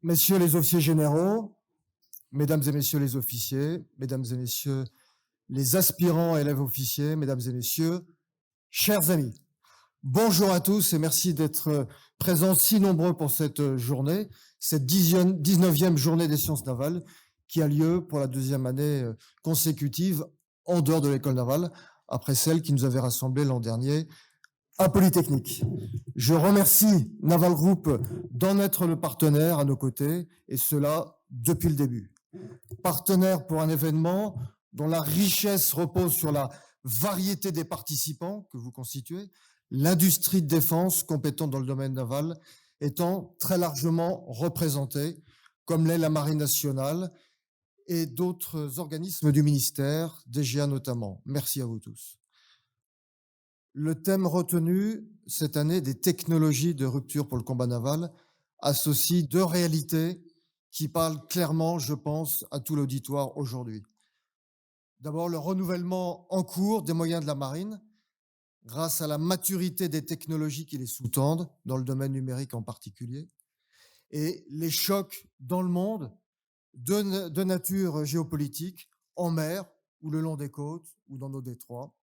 Messieurs les officiers généraux, mesdames et messieurs les officiers, mesdames et messieurs les aspirants élèves officiers, mesdames et messieurs, chers amis, bonjour à tous et merci d'être présents si nombreux pour cette journée, cette 19e journée des sciences navales qui a lieu pour la deuxième année consécutive en dehors de l'école navale, après celle qui nous avait rassemblés l'an dernier à Polytechnique. Je remercie Naval Group d'en être le partenaire à nos côtés, et cela depuis le début. Partenaire pour un événement dont la richesse repose sur la variété des participants que vous constituez, l'industrie de défense compétente dans le domaine naval étant très largement représentée, comme l'est la Marine nationale et d'autres organismes du ministère, DGA notamment. Merci à vous tous. Le thème retenu cette année des technologies de rupture pour le combat naval associe deux réalités qui parlent clairement, je pense, à tout l'auditoire aujourd'hui. D'abord, le renouvellement en cours des moyens de la marine, grâce à la maturité des technologies qui les sous-tendent, dans le domaine numérique en particulier, et les chocs dans le monde de nature géopolitique, en mer ou le long des côtes ou dans nos détroits,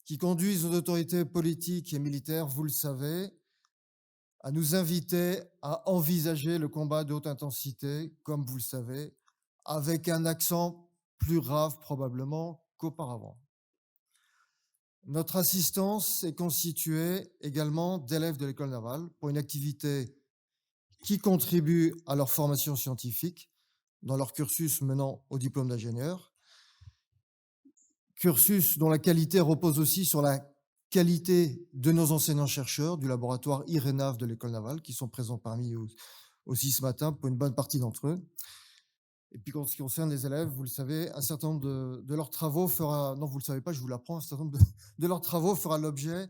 qui conduisent nos autorités politiques et militaires, vous le savez, à nous inviter à envisager le combat de haute intensité, comme vous le savez, avec un accent plus grave probablement qu'auparavant. Notre assistance est constituée également d'élèves de l'école navale pour une activité qui contribue à leur formation scientifique dans leur cursus menant au diplôme d'ingénieur, cursus dont la qualité repose aussi sur la qualité de nos enseignants-chercheurs du laboratoire IRENAV de l'école navale, qui sont présents parmi eux aussi ce matin pour une bonne partie d'entre eux. Et puis, en ce qui concerne les élèves, vous le savez, un certain nombre de leurs travaux fera, non, vous ne le savez pas, je vous l'apprends, un certain nombre de leurs travaux fera l'objet,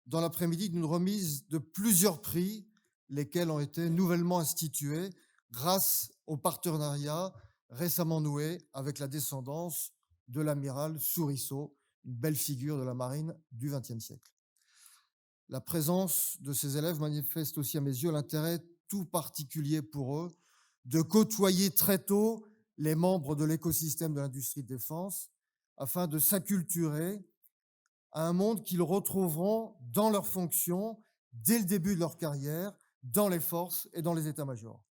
dans l'après-midi, d'une remise de plusieurs prix, lesquels ont été nouvellement institués grâce au partenariat récemment noué avec la descendance de l'amiral Souriceau, une belle figure de la marine du XXe siècle. La présence de ces élèves manifeste aussi à mes yeux l'intérêt tout particulier pour eux de côtoyer très tôt les membres de l'écosystème de l'industrie de défense afin de s'acculturer à un monde qu'ils retrouveront dans leurs fonctions dès le début de leur carrière, dans les forces et dans les états-majors.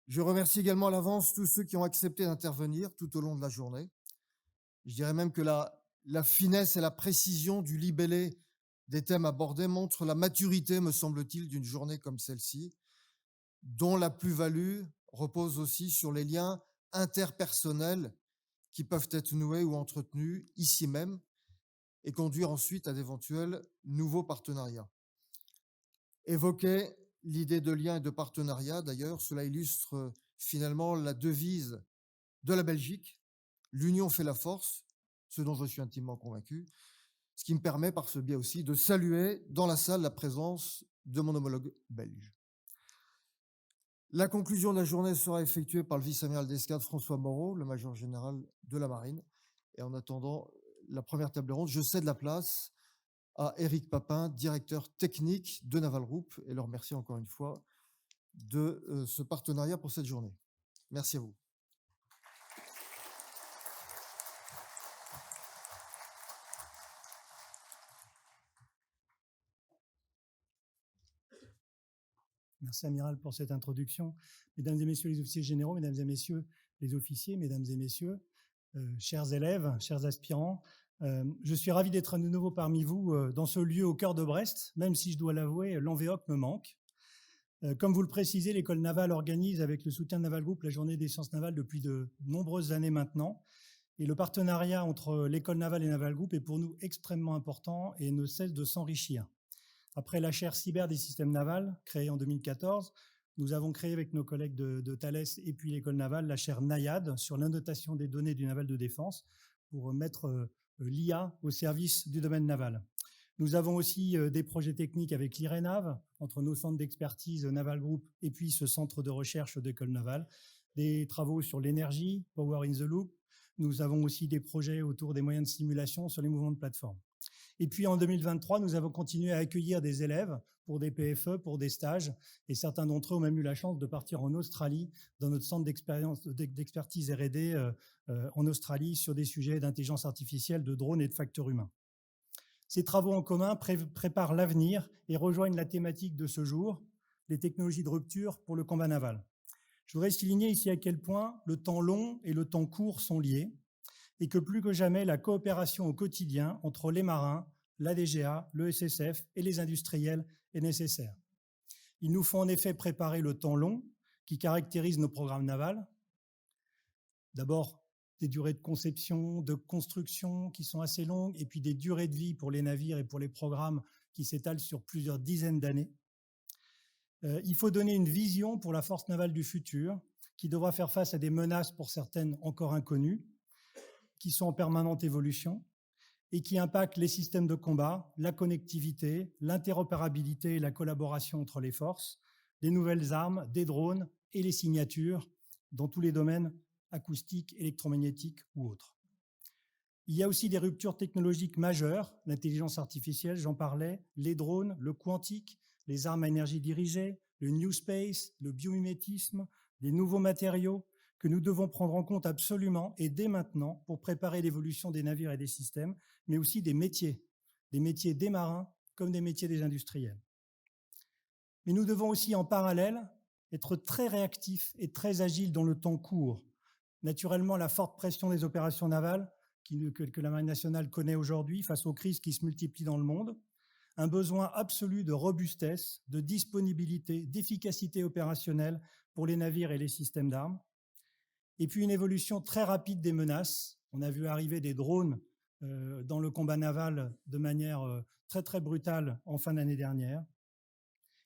Je remercie également à l'avance tous ceux qui ont accepté d'intervenir tout au long de la journée. Je dirais même que la finesse et la précision du libellé des thèmes abordés montrent la maturité, me semble-t-il, d'une journée comme celle-ci, dont la plus-value repose aussi sur les liens interpersonnels qui peuvent être noués ou entretenus ici même et conduire ensuite à d'éventuels nouveaux partenariats. Évoquer l'idée de lien et de partenariat, d'ailleurs, cela illustre finalement la devise de la Belgique, l'union fait la force, ce dont je suis intimement convaincu, ce qui me permet par ce biais aussi de saluer dans la salle la présence de mon homologue belge. La conclusion de la journée sera effectuée par le vice-amiral d'escadre François Moreau, le major général de la marine. Et en attendant la première table ronde, je cède la place à Éric Papin, directeur technique de Naval Group, et le remercie encore une fois de ce partenariat pour cette journée. Merci à vous. Merci, Amiral, pour cette introduction. Mesdames et messieurs les officiers généraux, mesdames et messieurs les officiers, mesdames et messieurs, chers élèves, chers aspirants, je suis ravi d'être de nouveau parmi vous dans ce lieu au cœur de Brest, même si je dois l'avouer, l'Envéoc me manque. Comme vous le précisez, l'école navale organise avec le soutien de Naval Group la journée des sciences navales depuis de nombreuses années maintenant. Et le partenariat entre l'école navale et Naval Group est pour nous extrêmement important et ne cesse de s'enrichir. Après la chaire cyber des systèmes navals, créée en 2014, nous avons créé avec nos collègues de Thales et puis l'école navale la chaire NAIAD sur l'annotation des données du naval de défense pour mettre l'IA au service du domaine naval. Nous avons aussi des projets techniques avec l'IRENAV, entre nos centres d'expertise Naval Group et puis ce centre de recherche d'école navale, des travaux sur l'énergie, Power in the Loop. Nous avons aussi des projets autour des moyens de simulation sur les mouvements de plateforme. Et puis en 2023, nous avons continué à accueillir des élèves pour des PFE, pour des stages, et certains d'entre eux ont même eu la chance de partir en Australie, dans notre centre d'expertise R&D en Australie, sur des sujets d'intelligence artificielle, de drones et de facteurs humains. Ces travaux en commun préparent l'avenir et rejoignent la thématique de ce jour, les technologies de rupture pour le combat naval. Je voudrais souligner ici à quel point le temps long et le temps court sont liés, et que plus que jamais, la coopération au quotidien entre les marins, la DGA, le SSF et les industriels est nécessaire. Il nous faut en effet préparer le temps long qui caractérise nos programmes navals. D'abord, des durées de conception, de construction qui sont assez longues, et puis des durées de vie pour les navires et pour les programmes qui s'étalent sur plusieurs dizaines d'années. Il faut donner une vision pour la force navale du futur, qui devra faire face à des menaces pour certaines encore inconnues, qui sont en permanente évolution et qui impactent les systèmes de combat, la connectivité, l'interopérabilité et la collaboration entre les forces, les nouvelles armes, des drones et les signatures dans tous les domaines acoustiques, électromagnétiques ou autres. Il y a aussi des ruptures technologiques majeures, l'intelligence artificielle, j'en parlais, les drones, le quantique, les armes à énergie dirigée, le New Space, le biomimétisme, les nouveaux matériaux que nous devons prendre en compte absolument et dès maintenant pour préparer l'évolution des navires et des systèmes, mais aussi des métiers des marins comme des métiers des industriels. Mais nous devons aussi en parallèle être très réactifs et très agiles dans le temps court. Naturellement, la forte pression des opérations navales que la Marine nationale connaît aujourd'hui face aux crises qui se multiplient dans le monde, un besoin absolu de robustesse, de disponibilité, d'efficacité opérationnelle pour les navires et les systèmes d'armes, et puis une évolution très rapide des menaces. On a vu arriver des drones dans le combat naval de manière très très brutale en fin d'année dernière,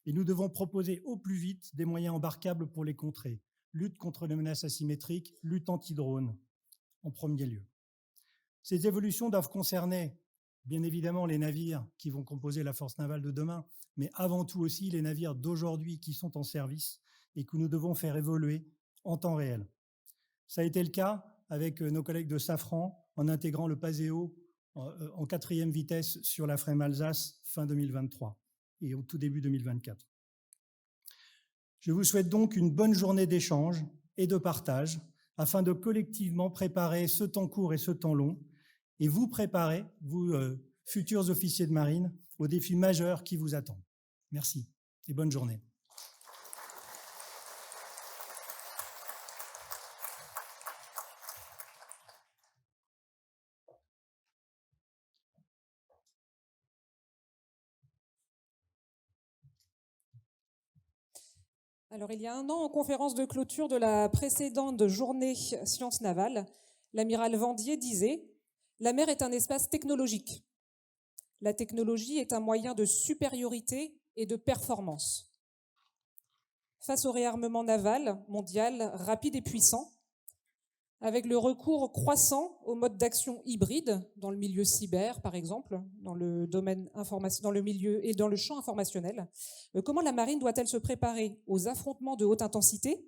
et nous devons proposer au plus vite des moyens embarquables pour les contrer. Lutte contre les menaces asymétriques, lutte anti-drone en premier lieu. Ces évolutions doivent concerner bien évidemment les navires qui vont composer la force navale de demain, mais avant tout aussi les navires d'aujourd'hui qui sont en service et que nous devons faire évoluer en temps réel. Ça a été le cas avec nos collègues de Safran en intégrant le Paseo en 4e vitesse sur la Frame Alsace fin 2023 et au tout début 2024. Je vous souhaite donc une bonne journée d'échange et de partage afin de collectivement préparer ce temps court et ce temps long et vous préparer, vous futurs officiers de marine, aux défis majeurs qui vous attendent. Merci et bonne journée. Alors, il y a un an, en conférence de clôture de la précédente journée Sciences navales, l'amiral Vendier disait « La mer est un espace technologique. La technologie est un moyen de supériorité et de performance. » Face au réarmement naval mondial rapide et puissant, avec le recours croissant aux modes d'action hybrides dans le milieu cyber, par exemple, dans le domaine dans le milieu et dans le champ informationnel. Comment la marine doit-elle se préparer aux affrontements de haute intensité?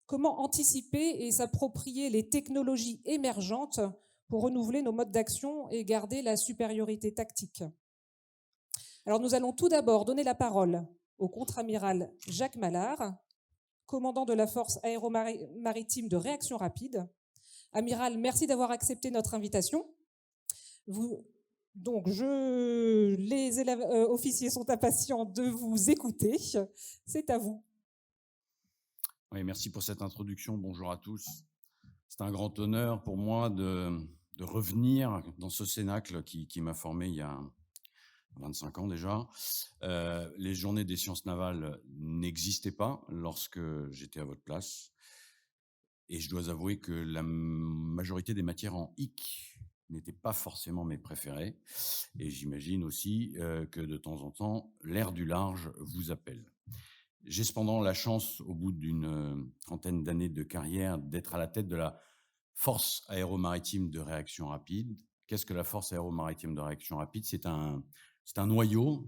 Comment anticiper et s'approprier les technologies émergentes pour renouveler nos modes d'action et garder la supériorité tactique? Alors nous allons tout d'abord donner la parole au contre-amiral Jacques Mallard, commandant de la force aéromaritime de réaction rapide. Amiral, merci d'avoir accepté notre invitation. Les élèves officiers sont impatients de vous écouter. C'est à vous. Oui, merci pour cette introduction. Bonjour à tous. C'est un grand honneur pour moi de revenir dans ce cénacle qui m'a formé il y a 25 ans déjà. Les journées des sciences navales n'existaient pas lorsque j'étais à votre place. Et je dois avouer que la majorité des matières en hic n'étaient pas forcément mes préférées. Et j'imagine aussi que de temps en temps, l'air du large vous appelle. J'ai cependant la chance, au bout d'une trentaine d'années de carrière, d'être à la tête de la Force aéromaritime de réaction rapide. Qu'est-ce que la Force aéromaritime de réaction rapide? C'est un noyau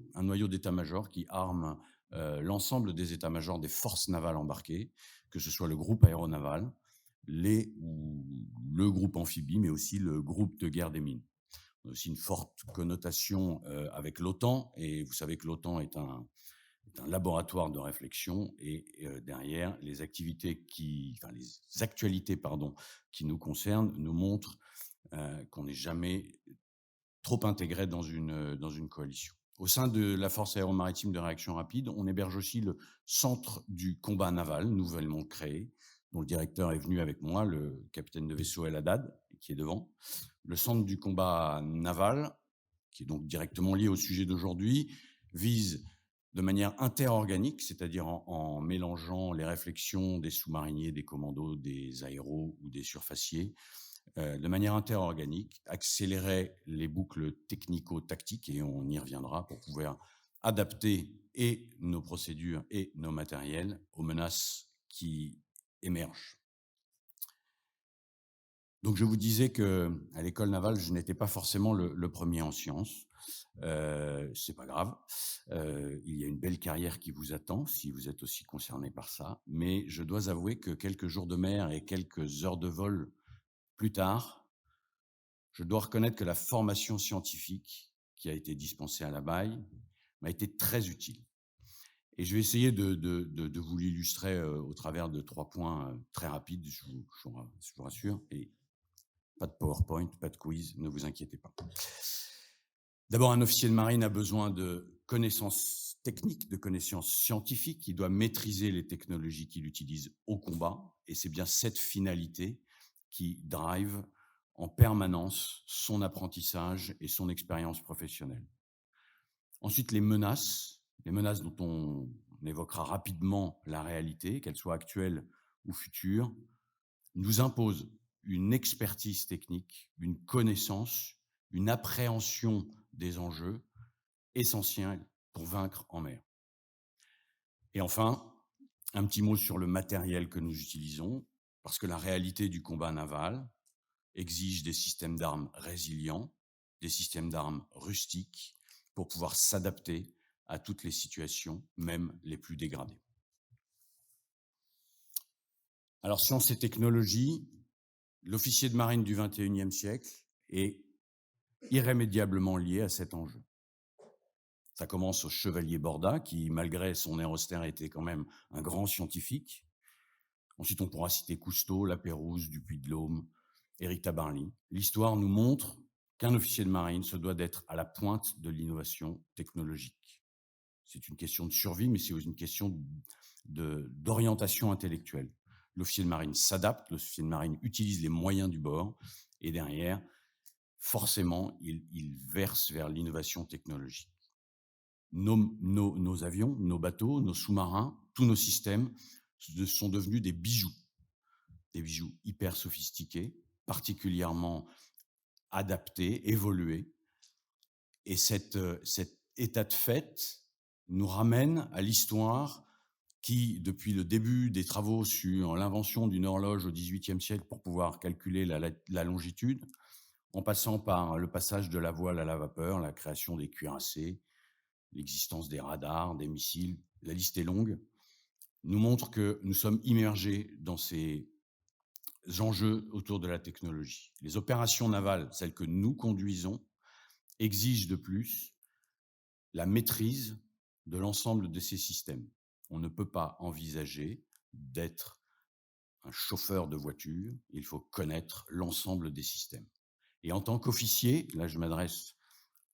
d'état-major qui arme l'ensemble des états-majors des forces navales embarquées, que ce soit le groupe aéronaval, le groupe amphibie, mais aussi le groupe de guerre des mines. On a aussi une forte connotation avec l'OTAN, et vous savez que l'OTAN est un laboratoire de réflexion, et derrière, les actualités qui nous concernent nous montrent qu'on n'est jamais trop intégré dans une coalition. Au sein de la Force aéromaritime de réaction rapide, on héberge aussi le Centre du combat naval, nouvellement créé, dont le directeur est venu avec moi, le capitaine de vaisseau El Haddad, qui est devant. Le Centre du combat naval, qui est donc directement lié au sujet d'aujourd'hui, vise de manière interorganique, c'est-à-dire en mélangeant les réflexions des sous-mariniers, des commandos, des aéros ou des surfaciers, de manière interorganique, accélérer les boucles technico-tactiques, et on y reviendra, pour pouvoir adapter et nos procédures et nos matériels aux menaces qui émergent. Donc je vous disais qu'à l'école navale, je n'étais pas forcément le premier en sciences. C'est pas grave. Il y a une belle carrière qui vous attend si vous êtes aussi concerné par ça. Mais je dois avouer que quelques jours de mer et quelques heures de vol plus tard, je dois reconnaître que la formation scientifique qui a été dispensée à la BAI m'a été très utile. Et je vais essayer de vous l'illustrer au travers de 3 points très rapides, je vous rassure. Et pas de PowerPoint, pas de quiz, ne vous inquiétez pas. D'abord, un officier de marine a besoin de connaissances techniques, de connaissances scientifiques. Il doit maîtriser les technologies qu'il utilise au combat. Et c'est bien cette finalité qui drive en permanence son apprentissage et son expérience professionnelle. Ensuite, les menaces dont on évoquera rapidement la réalité, qu'elles soient actuelles ou futures, nous imposent une expertise technique, une connaissance, une appréhension des enjeux essentiels pour vaincre en mer. Et enfin, un petit mot sur le matériel que nous utilisons, parce que la réalité du combat naval exige des systèmes d'armes résilients, des systèmes d'armes rustiques, pour pouvoir s'adapter à toutes les situations, même les plus dégradées. Alors, sciences et technologies, l'officier de marine du XXIe siècle est irrémédiablement lié à cet enjeu. Ça commence au chevalier Borda, qui, malgré son air austère, était quand même un grand scientifique. Ensuite, on pourra citer Cousteau, Lapérouse, Dupuy-de-Lôme, Éric Tabarly. L'histoire nous montre qu'un officier de marine se doit d'être à la pointe de l'innovation technologique. C'est une question de survie, mais c'est aussi une question d'orientation intellectuelle. L'officier de marine s'adapte, l'officier de marine utilise les moyens du bord, et derrière, forcément, il verse vers l'innovation technologique. Nos avions, nos bateaux, nos sous-marins, tous nos systèmes sont devenus des bijoux hyper sophistiqués, particulièrement adaptés, évolués. Et cet état de fait nous ramène à l'histoire qui, depuis le début des travaux sur l'invention d'une horloge au XVIIIe siècle pour pouvoir calculer la longitude, en passant par le passage de la voile à la vapeur, la création des cuirassés, l'existence des radars, des missiles, la liste est longue, nous montre que nous sommes immergés dans ces enjeux autour de la technologie. Les opérations navales, celles que nous conduisons, exigent de plus la maîtrise de l'ensemble de ces systèmes. On ne peut pas envisager d'être un chauffeur de voiture, il faut connaître l'ensemble des systèmes. Et en tant qu'officier, là je m'adresse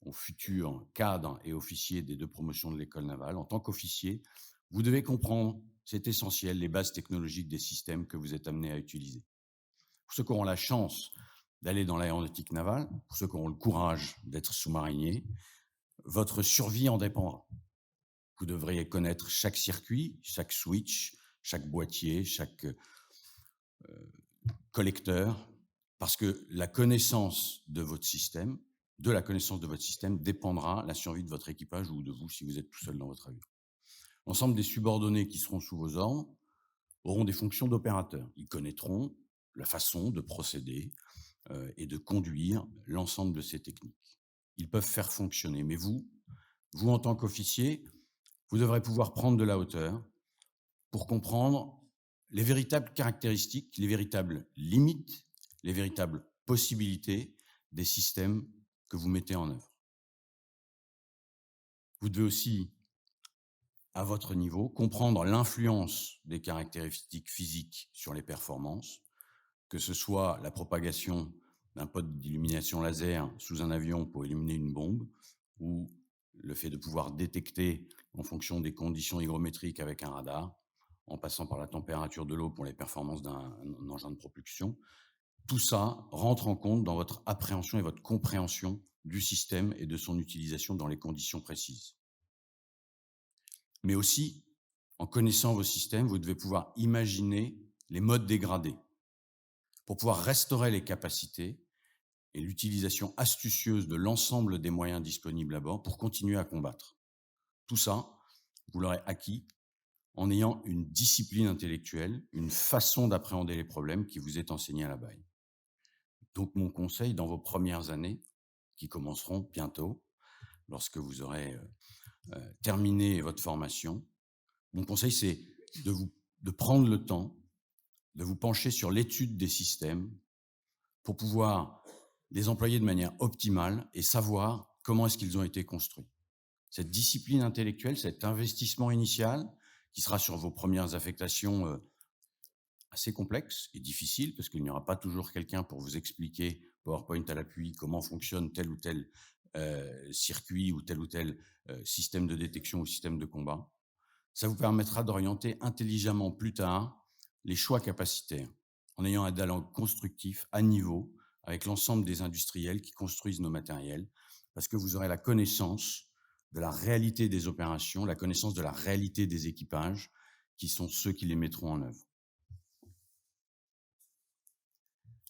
aux futurs cadres et officiers des 2 promotions de l'école navale, en tant qu'officier, vous devez comprendre, c'est essentiel, les bases technologiques des systèmes que vous êtes amenés à utiliser. Pour ceux qui auront la chance d'aller dans l'aéronautique navale, pour ceux qui auront le courage d'être sous-mariniers, votre survie en dépendra. Vous devriez connaître chaque circuit, chaque switch, chaque boîtier, chaque collecteur, parce que la connaissance de votre système, dépendra la survie de votre équipage ou de vous si vous êtes tout seul dans votre avion. L'ensemble des subordonnés qui seront sous vos ordres auront des fonctions d'opérateurs. Ils connaîtront la façon de procéder et de conduire l'ensemble de ces techniques. Ils peuvent faire fonctionner, mais vous en tant qu'officier, vous devrez pouvoir prendre de la hauteur pour comprendre les véritables caractéristiques, les véritables limites, les véritables possibilités des systèmes que vous mettez en œuvre. Vous devez aussi, à votre niveau, comprendre l'influence des caractéristiques physiques sur les performances, que ce soit la propagation d'un pod d'illumination laser sous un avion pour illuminer une bombe, ou le fait de pouvoir détecter en fonction des conditions hygrométriques avec un radar, en passant par la température de l'eau pour les performances d'un engin de propulsion. Tout ça rentre en compte dans votre appréhension et votre compréhension du système et de son utilisation dans les conditions précises. Mais aussi, en connaissant vos systèmes, vous devez pouvoir imaginer les modes dégradés pour pouvoir restaurer les capacités et l'utilisation astucieuse de l'ensemble des moyens disponibles à bord pour continuer à combattre. Tout ça, vous l'aurez acquis en ayant une discipline intellectuelle, une façon d'appréhender les problèmes qui vous est enseignée à la baille. Donc mon conseil dans vos premières années, qui commenceront bientôt, lorsque vous aurez terminé votre formation, mon conseil c'est de prendre le temps, de vous pencher sur l'étude des systèmes pour pouvoir les employer de manière optimale et savoir comment est-ce qu'ils ont été construits. Cette discipline intellectuelle, cet investissement initial, qui sera sur vos premières affectations assez complexe et difficile, parce qu'il n'y aura pas toujours quelqu'un pour vous expliquer, PowerPoint à l'appui, comment fonctionne tel ou tel circuit ou tel système de détection ou système de combat. Ça vous permettra d'orienter intelligemment plus tard les choix capacitaires, en ayant un dialogue constructif à niveau avec l'ensemble des industriels qui construisent nos matériels, parce que vous aurez la connaissance de la réalité des opérations, la connaissance de la réalité des équipages, qui sont ceux qui les mettront en œuvre.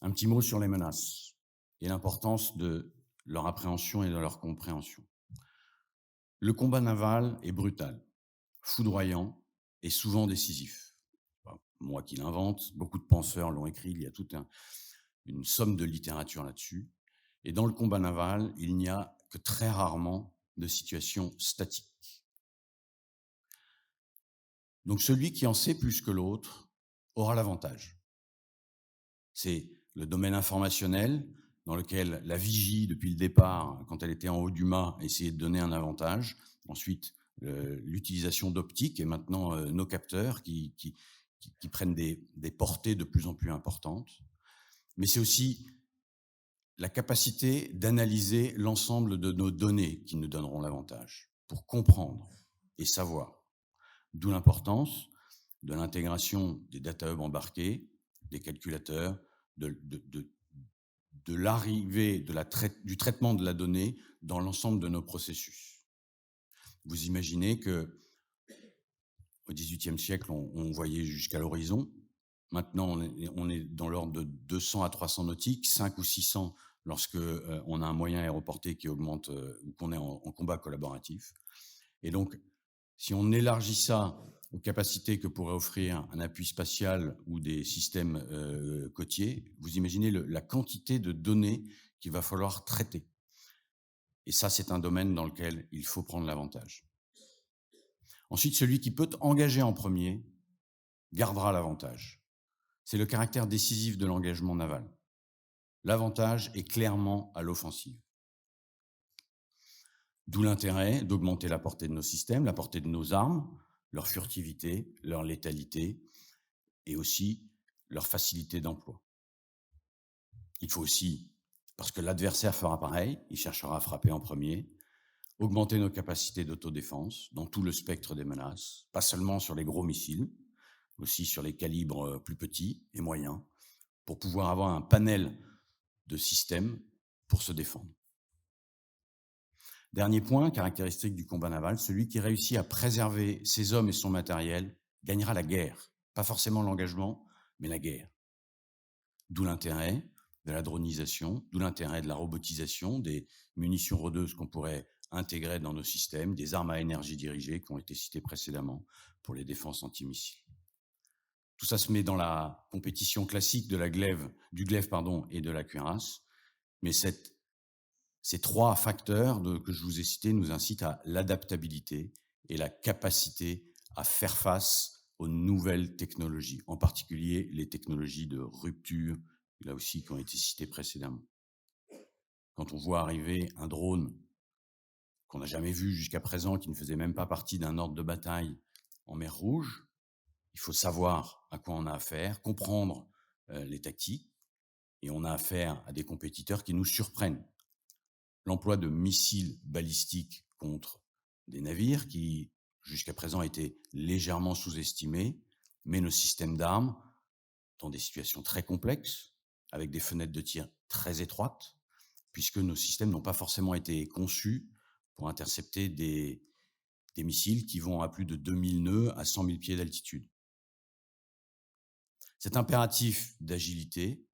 Un petit mot sur les menaces et l'importance de leur appréhension et de leur compréhension. Le combat naval est brutal, foudroyant et souvent décisif. Moi qui l'invente, beaucoup de penseurs l'ont écrit, il y a toute une somme de littérature là-dessus. Et dans le combat naval, il n'y a que très rarement de situation statique. Donc celui qui en sait plus que l'autre aura l'avantage. C'est le domaine informationnel, dans lequel la vigie, depuis le départ, quand elle était en haut du mât, essayait de donner un avantage. Ensuite, l'utilisation d'optique et maintenant nos capteurs qui prennent des portées de plus en plus importantes. Mais c'est aussi la capacité d'analyser l'ensemble de nos données qui nous donneront l'avantage pour comprendre et savoir. D'où l'importance de l'intégration des data hubs embarqués, des calculateurs, de l'arrivée du traitement de la donnée dans l'ensemble de nos processus. Vous imaginez que au XVIIIe siècle, on voyait jusqu'à l'horizon. Maintenant, on est dans l'ordre de 200 à 300 nautiques, 5 ou 600 lorsque on a un moyen aéroporté qui augmente ou qu'on est en combat collaboratif. Et donc, si on élargit ça aux capacités que pourrait offrir un appui spatial ou des systèmes côtiers, vous imaginez la quantité de données qu'il va falloir traiter. Et ça, c'est un domaine dans lequel il faut prendre l'avantage. Ensuite, celui qui peut engager en premier gardera l'avantage. C'est le caractère décisif de l'engagement naval. L'avantage est clairement à l'offensive. D'où l'intérêt d'augmenter la portée de nos systèmes, la portée de nos armes, leur furtivité, leur létalité et aussi leur facilité d'emploi. Il faut aussi, parce que l'adversaire fera pareil, il cherchera à frapper en premier, augmenter nos capacités d'autodéfense dans tout le spectre des menaces, pas seulement sur les gros missiles, aussi sur les calibres plus petits et moyens, pour pouvoir avoir un panel de systèmes pour se défendre. Dernier point, caractéristique du combat naval, celui qui réussit à préserver ses hommes et son matériel gagnera la guerre. Pas forcément l'engagement, mais la guerre. D'où l'intérêt de la dronisation, d'où l'intérêt de la robotisation, des munitions rôdeuses qu'on pourrait intégrer dans nos systèmes, des armes à énergie dirigée qui ont été citées précédemment pour les défenses antimissiles. Tout ça se met dans la compétition classique de du glaive et de la cuirasse, mais ces trois facteurs que je vous ai cités nous incitent à l'adaptabilité et la capacité à faire face aux nouvelles technologies, en particulier les technologies de rupture, là aussi qui ont été citées précédemment. quand on voit arriver un drone qu'on n'a jamais vu jusqu'à présent, qui ne faisait même pas partie d'un ordre de bataille en mer Rouge. Il faut savoir à quoi on a affaire, comprendre les tactiques, et on a affaire à des compétiteurs qui nous surprennent. L'emploi de missiles balistiques contre des navires qui, jusqu'à présent, étaient légèrement sous-estimés, met nos systèmes d'armes dans des situations très complexes, avec des fenêtres de tir très étroites, puisque nos systèmes n'ont pas forcément été conçus pour intercepter des missiles qui vont à plus de 2000 nœuds à 100 000 pieds d'altitude. Cet impératif d'agilité,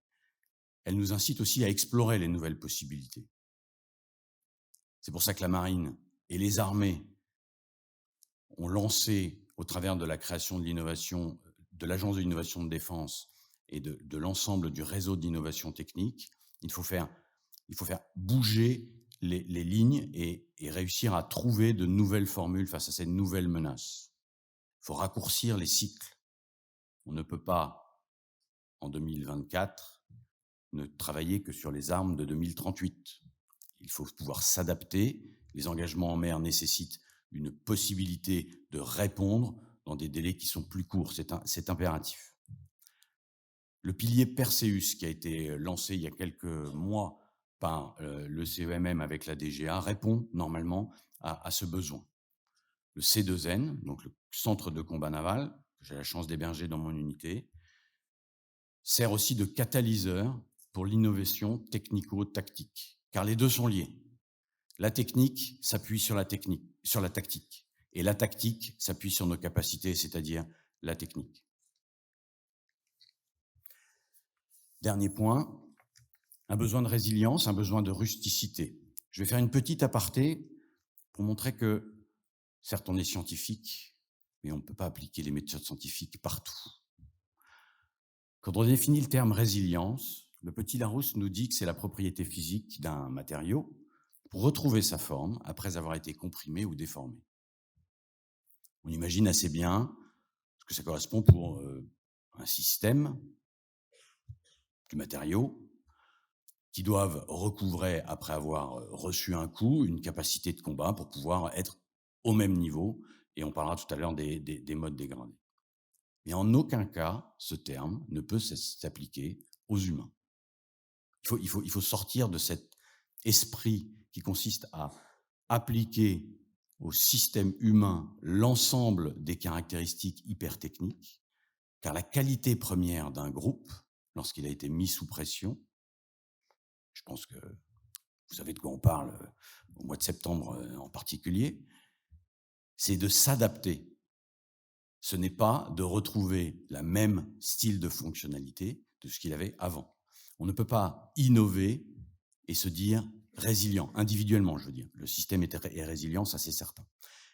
elle nous incite aussi à explorer les nouvelles possibilités. C'est pour ça que la marine et les armées ont lancé, au travers de la création de l'innovation, de l'Agence de l'innovation de défense et de l'ensemble du réseau d'innovation technique, il faut faire bouger les lignes et réussir à trouver de nouvelles formules face à ces nouvelles menaces. Il faut raccourcir les cycles. On ne peut pas, en 2024, ne travailler que sur les armes de 2038. Il faut pouvoir s'adapter. Les engagements en mer nécessitent une possibilité de répondre dans des délais qui sont plus courts. C'est impératif. Le pilier Perseus, qui a été lancé il y a quelques mois par le CEMM avec la DGA, répond normalement à ce besoin. Le C2N, donc le centre de combat naval, que j'ai la chance d'héberger dans mon unité, sert aussi de catalyseur pour l'innovation technico-tactique, car les deux sont liés. La technique s'appuie sur la tactique, et la tactique s'appuie sur nos capacités, c'est-à-dire la technique. Dernier point, un besoin de résilience, un besoin de rusticité. Je vais faire une petite aparté pour montrer que, certes, on est scientifique, mais on ne peut pas appliquer les méthodes scientifiques partout. Quand on définit le terme résilience, le petit Larousse nous dit que c'est la propriété physique d'un matériau pour retrouver sa forme après avoir été comprimé ou déformé. On imagine assez bien ce que ça correspond pour un système du matériau qui doivent recouvrer, après avoir reçu un coup, une capacité de combat pour pouvoir être au même niveau, et on parlera tout à l'heure des modes dégradés. Mais en aucun cas, ce terme ne peut s'appliquer aux humains. Il faut sortir de cet esprit qui consiste à appliquer au système humain l'ensemble des caractéristiques hypertechniques, car la qualité première d'un groupe, lorsqu'il a été mis sous pression, je pense que vous savez de quoi on parle au mois de septembre en particulier, c'est de s'adapter. Ce n'est pas de retrouver la même style de fonctionnalité de ce qu'il avait avant. On ne peut pas innover et se dire résilient, individuellement, je veux dire. Le système est résilient, ça c'est certain.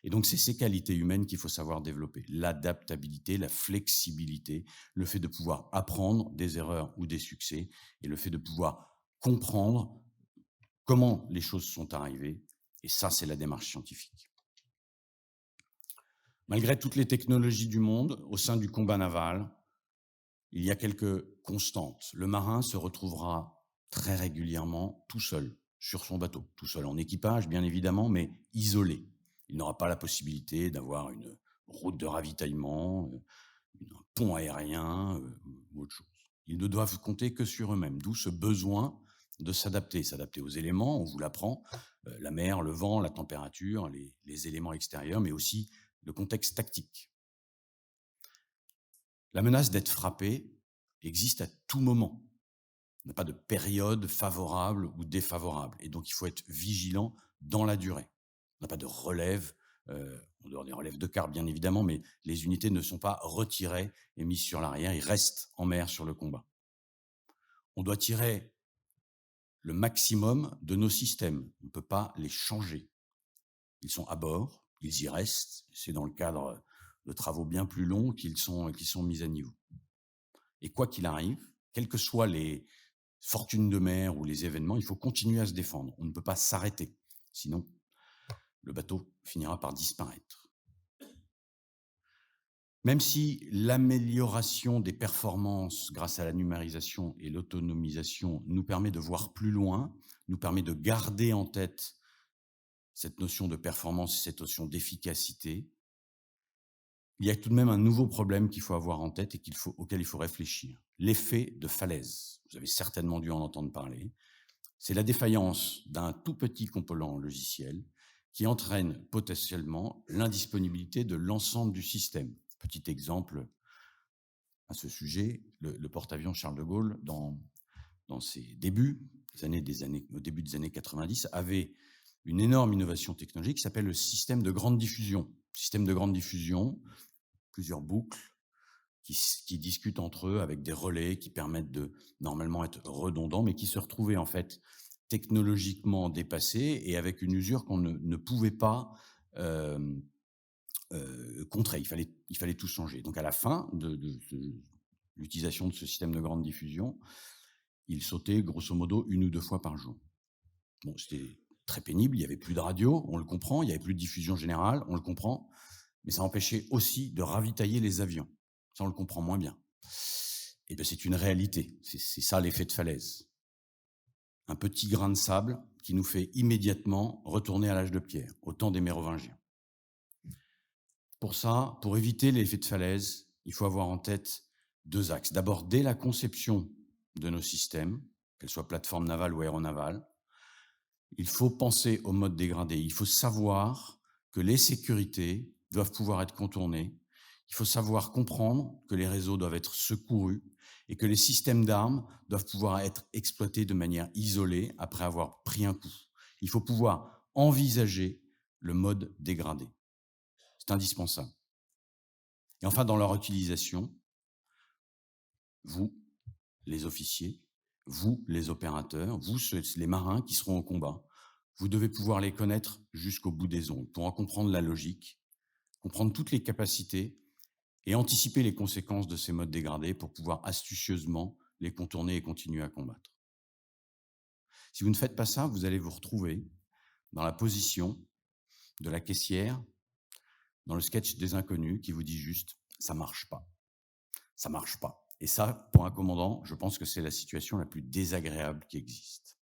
Et donc c'est ces qualités humaines qu'il faut savoir développer. L'adaptabilité, la flexibilité, le fait de pouvoir apprendre des erreurs ou des succès, et le fait de pouvoir comprendre comment les choses sont arrivées. Et ça, c'est la démarche scientifique. Malgré toutes les technologies du monde, au sein du combat naval, il y a quelques constantes. Le marin se retrouvera très régulièrement tout seul sur son bateau, tout seul en équipage, bien évidemment, mais isolé. Il n'aura pas la possibilité d'avoir une route de ravitaillement, un pont aérien ou autre chose. Ils ne doivent compter que sur eux-mêmes, d'où ce besoin de s'adapter aux éléments, on vous l'apprend, la mer, le vent, la température, les éléments extérieurs, mais aussi le contexte tactique. La menace d'être frappé existe à tout moment. Il n'y a pas de période favorable ou défavorable. Et donc, il faut être vigilant dans la durée. On n'a pas de relève, en dehors des relèves de quart, bien évidemment, mais les unités ne sont pas retirées et mises sur l'arrière. Ils restent en mer sur le combat. On doit tirer le maximum de nos systèmes. On ne peut pas les changer. Ils sont à bord, ils y restent. C'est dans le cadre de travaux bien plus longs qu'ils sont mis à niveau. Et quoi qu'il arrive, quelles que soient les fortunes de mer ou les événements, il faut continuer à se défendre. On ne peut pas s'arrêter, sinon le bateau finira par disparaître. Même si l'amélioration des performances grâce à la numérisation et l'autonomisation nous permet de voir plus loin, nous permet de garder en tête cette notion de performance et cette notion d'efficacité, il y a tout de même un nouveau problème qu'il faut avoir en tête et auquel il faut réfléchir. L'effet de falaise. Vous avez certainement dû en entendre parler. C'est la défaillance d'un tout petit component logiciel qui entraîne potentiellement l'indisponibilité de l'ensemble du système. Petit exemple à ce sujet, le porte-avions Charles de Gaulle, dans ses débuts, au début des années 90, avait une énorme innovation technologique qui s'appelle le système de grande diffusion. Système de grande diffusion, plusieurs boucles qui discutent entre eux avec des relais qui permettent de normalement être redondants, mais qui se retrouvaient en fait technologiquement dépassés et avec une usure qu'on ne pouvait pas contrer. Il fallait tout changer. Donc à la fin de l'utilisation de ce système de grande diffusion, il sautait grosso modo 1 ou 2 fois par jour. Bon, c'était très pénible, il n'y avait plus de radio, on le comprend, il n'y avait plus de diffusion générale, on le comprend, mais ça empêchait aussi de ravitailler les avions. Ça, on le comprend moins bien. Et bien, c'est une réalité. C'est ça l'effet de falaise. Un petit grain de sable qui nous fait immédiatement retourner à l'âge de pierre, au temps des Mérovingiens. Pour ça, pour éviter l'effet de falaise, il faut avoir en tête 2 axes. D'abord, dès la conception de nos systèmes, qu'elles soient plateformes navales ou aéronavales, il faut penser au mode dégradé. Il faut savoir que les sécurités doivent pouvoir être contournées. Il faut savoir comprendre que les réseaux doivent être secourus et que les systèmes d'armes doivent pouvoir être exploités de manière isolée après avoir pris un coup. Il faut pouvoir envisager le mode dégradé. C'est indispensable. Et enfin, dans leur utilisation, vous, les officiers, vous, les opérateurs, vous, les marins qui seront au combat, vous devez pouvoir les connaître jusqu'au bout des ongles pour en comprendre la logique, comprendre toutes les capacités et anticiper les conséquences de ces modes dégradés pour pouvoir astucieusement les contourner et continuer à combattre. Si vous ne faites pas ça, vous allez vous retrouver dans la position de la caissière dans le sketch des Inconnus qui vous dit juste « ça marche pas, ça marche pas ». Et ça, pour un commandant, je pense que c'est la situation la plus désagréable qui existe.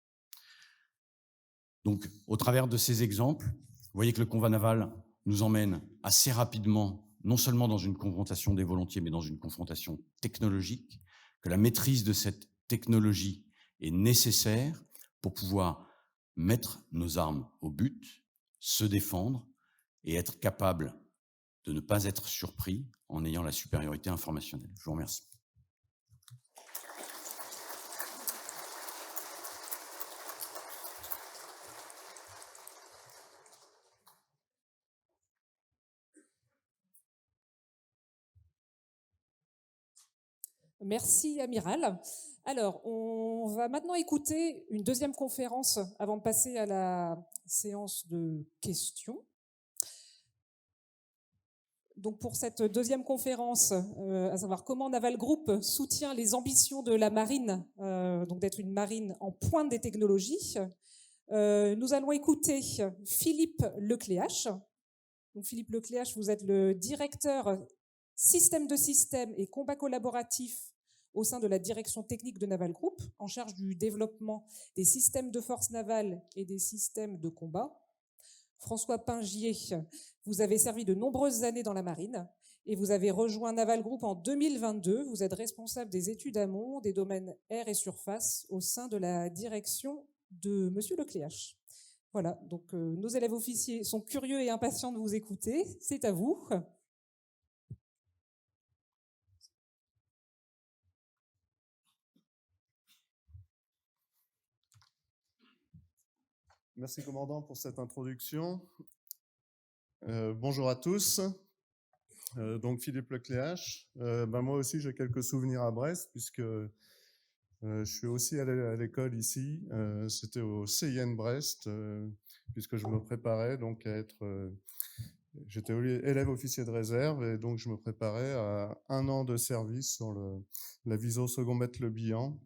Donc, au travers de ces exemples, vous voyez que le combat naval nous emmène assez rapidement, non seulement dans une confrontation des volontiers, mais dans une confrontation technologique, que la maîtrise de cette technologie est nécessaire pour pouvoir mettre nos armes au but, se défendre et être capable de ne pas être surpris en ayant la supériorité informationnelle. Je vous remercie. Merci, Amiral. Alors, on va maintenant écouter une deuxième conférence avant de passer à la séance de questions. Donc, pour cette deuxième conférence, à savoir comment Naval Group soutient les ambitions de la marine, donc d'être une marine en pointe des technologies, nous allons écouter Philippe Lecléache. Donc, Philippe Lecléache, vous êtes le directeur système de système et combat collaboratif au sein de la direction technique de Naval Group, en charge du développement des systèmes de force navale et des systèmes de combat. François Pingier, vous avez servi de nombreuses années dans la marine et vous avez rejoint Naval Group en 2022. Vous êtes responsable des études amont, des domaines air et surface au sein de la direction de Monsieur Lecléache. Voilà, donc nos élèves officiers sont curieux et impatients de vous écouter. C'est à vous. Merci, commandant, pour cette introduction. Bonjour à tous. Donc, Philippe Lecléache. Moi aussi, j'ai quelques souvenirs à Brest, puisque je suis aussi allé à l'école ici. C'était au CIN Brest, puisque je me préparais donc à être... J'étais élève officier de réserve, et donc je me préparais à 1 an de service sur la Viso second maître Le Bihan,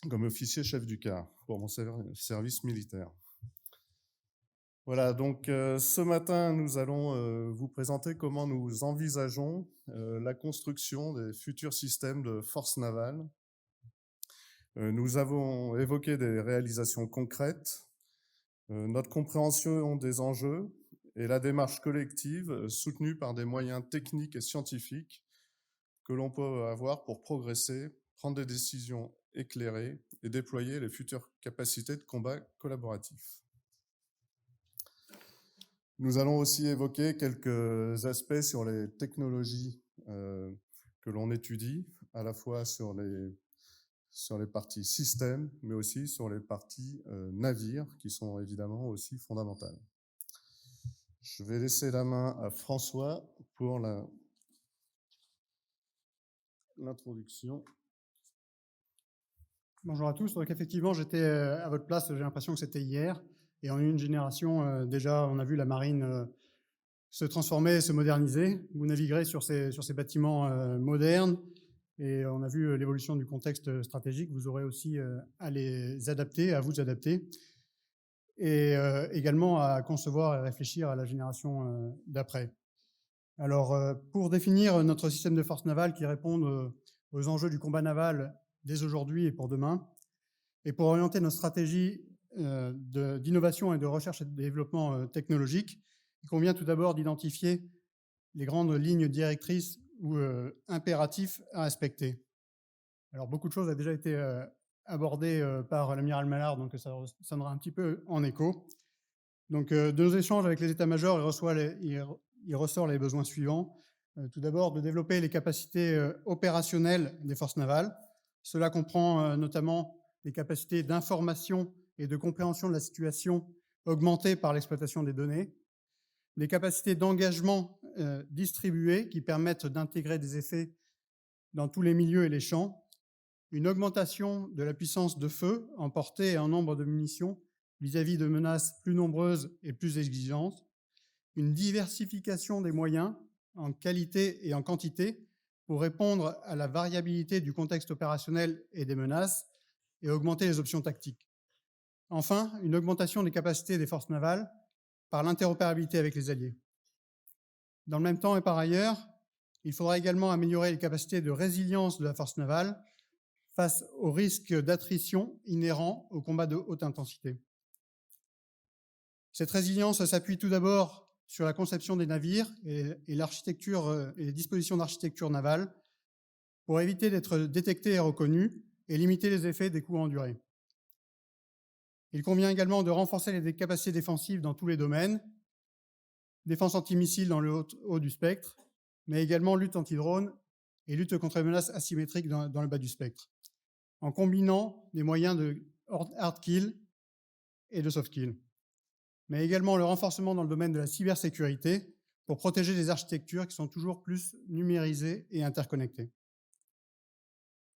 comme officier chef du quart, pour mon service militaire. Voilà, donc ce matin, nous allons vous présenter comment nous envisageons la construction des futurs systèmes de force navale. Nous avons évoqué des réalisations concrètes, notre compréhension des enjeux et la démarche collective soutenue par des moyens techniques et scientifiques que l'on peut avoir pour progresser, prendre des décisions éclairées et déployer les futures capacités de combat collaboratif. Nous allons aussi évoquer quelques aspects sur les technologies que l'on étudie, à la fois sur les parties systèmes, mais aussi sur les parties navires, qui sont évidemment aussi fondamentales. Je vais laisser la main à François pour l'introduction. Bonjour à tous. Donc effectivement, j'étais à votre place, j'ai l'impression que c'était hier. Et en une génération, déjà, on a vu la marine se transformer et se moderniser. Vous naviguerez sur ces bâtiments modernes et on a vu l'évolution du contexte stratégique. Vous aurez aussi à les adapter, à vous adapter et également à concevoir et réfléchir à la génération d'après. Alors, pour définir notre système de force navale qui répond aux enjeux du combat naval dès aujourd'hui et pour demain, et pour orienter nos stratégies d'innovation et de recherche et de développement technologique, il convient tout d'abord d'identifier les grandes lignes directrices ou impératifs à respecter. Alors, beaucoup de choses ont déjà été abordées par l'amiral Mallard, donc ça sonnera un petit peu en écho. Donc, de nos échanges avec les états-majors, il ressort les besoins suivants. Tout d'abord, de développer les capacités opérationnelles des forces navales. Cela comprend notamment les capacités d'information et de compréhension de la situation augmentées par l'exploitation des données, des capacités d'engagement distribuées qui permettent d'intégrer des effets dans tous les milieux et les champs, une augmentation de la puissance de feu en portée et en nombre de munitions vis-à-vis de menaces plus nombreuses et plus exigeantes, une diversification des moyens en qualité et en quantité pour répondre à la variabilité du contexte opérationnel et des menaces et augmenter les options tactiques. Enfin, une augmentation des capacités des forces navales par l'interopérabilité avec les alliés. Dans le même temps et par ailleurs, il faudra également améliorer les capacités de résilience de la force navale face aux risques d'attrition inhérents au combat de haute intensité. Cette résilience s'appuie tout d'abord sur la conception des navires et l'architecture et les dispositions d'architecture navale pour éviter d'être détectés et reconnus et limiter les effets des coups endurés. Il convient également de renforcer les capacités défensives dans tous les domaines, défense antimissile dans le haut du spectre, mais également lutte anti-drone et lutte contre les menaces asymétriques dans le bas du spectre, en combinant des moyens de hard kill et de soft kill, mais également le renforcement dans le domaine de la cybersécurité pour protéger les architectures qui sont toujours plus numérisées et interconnectées.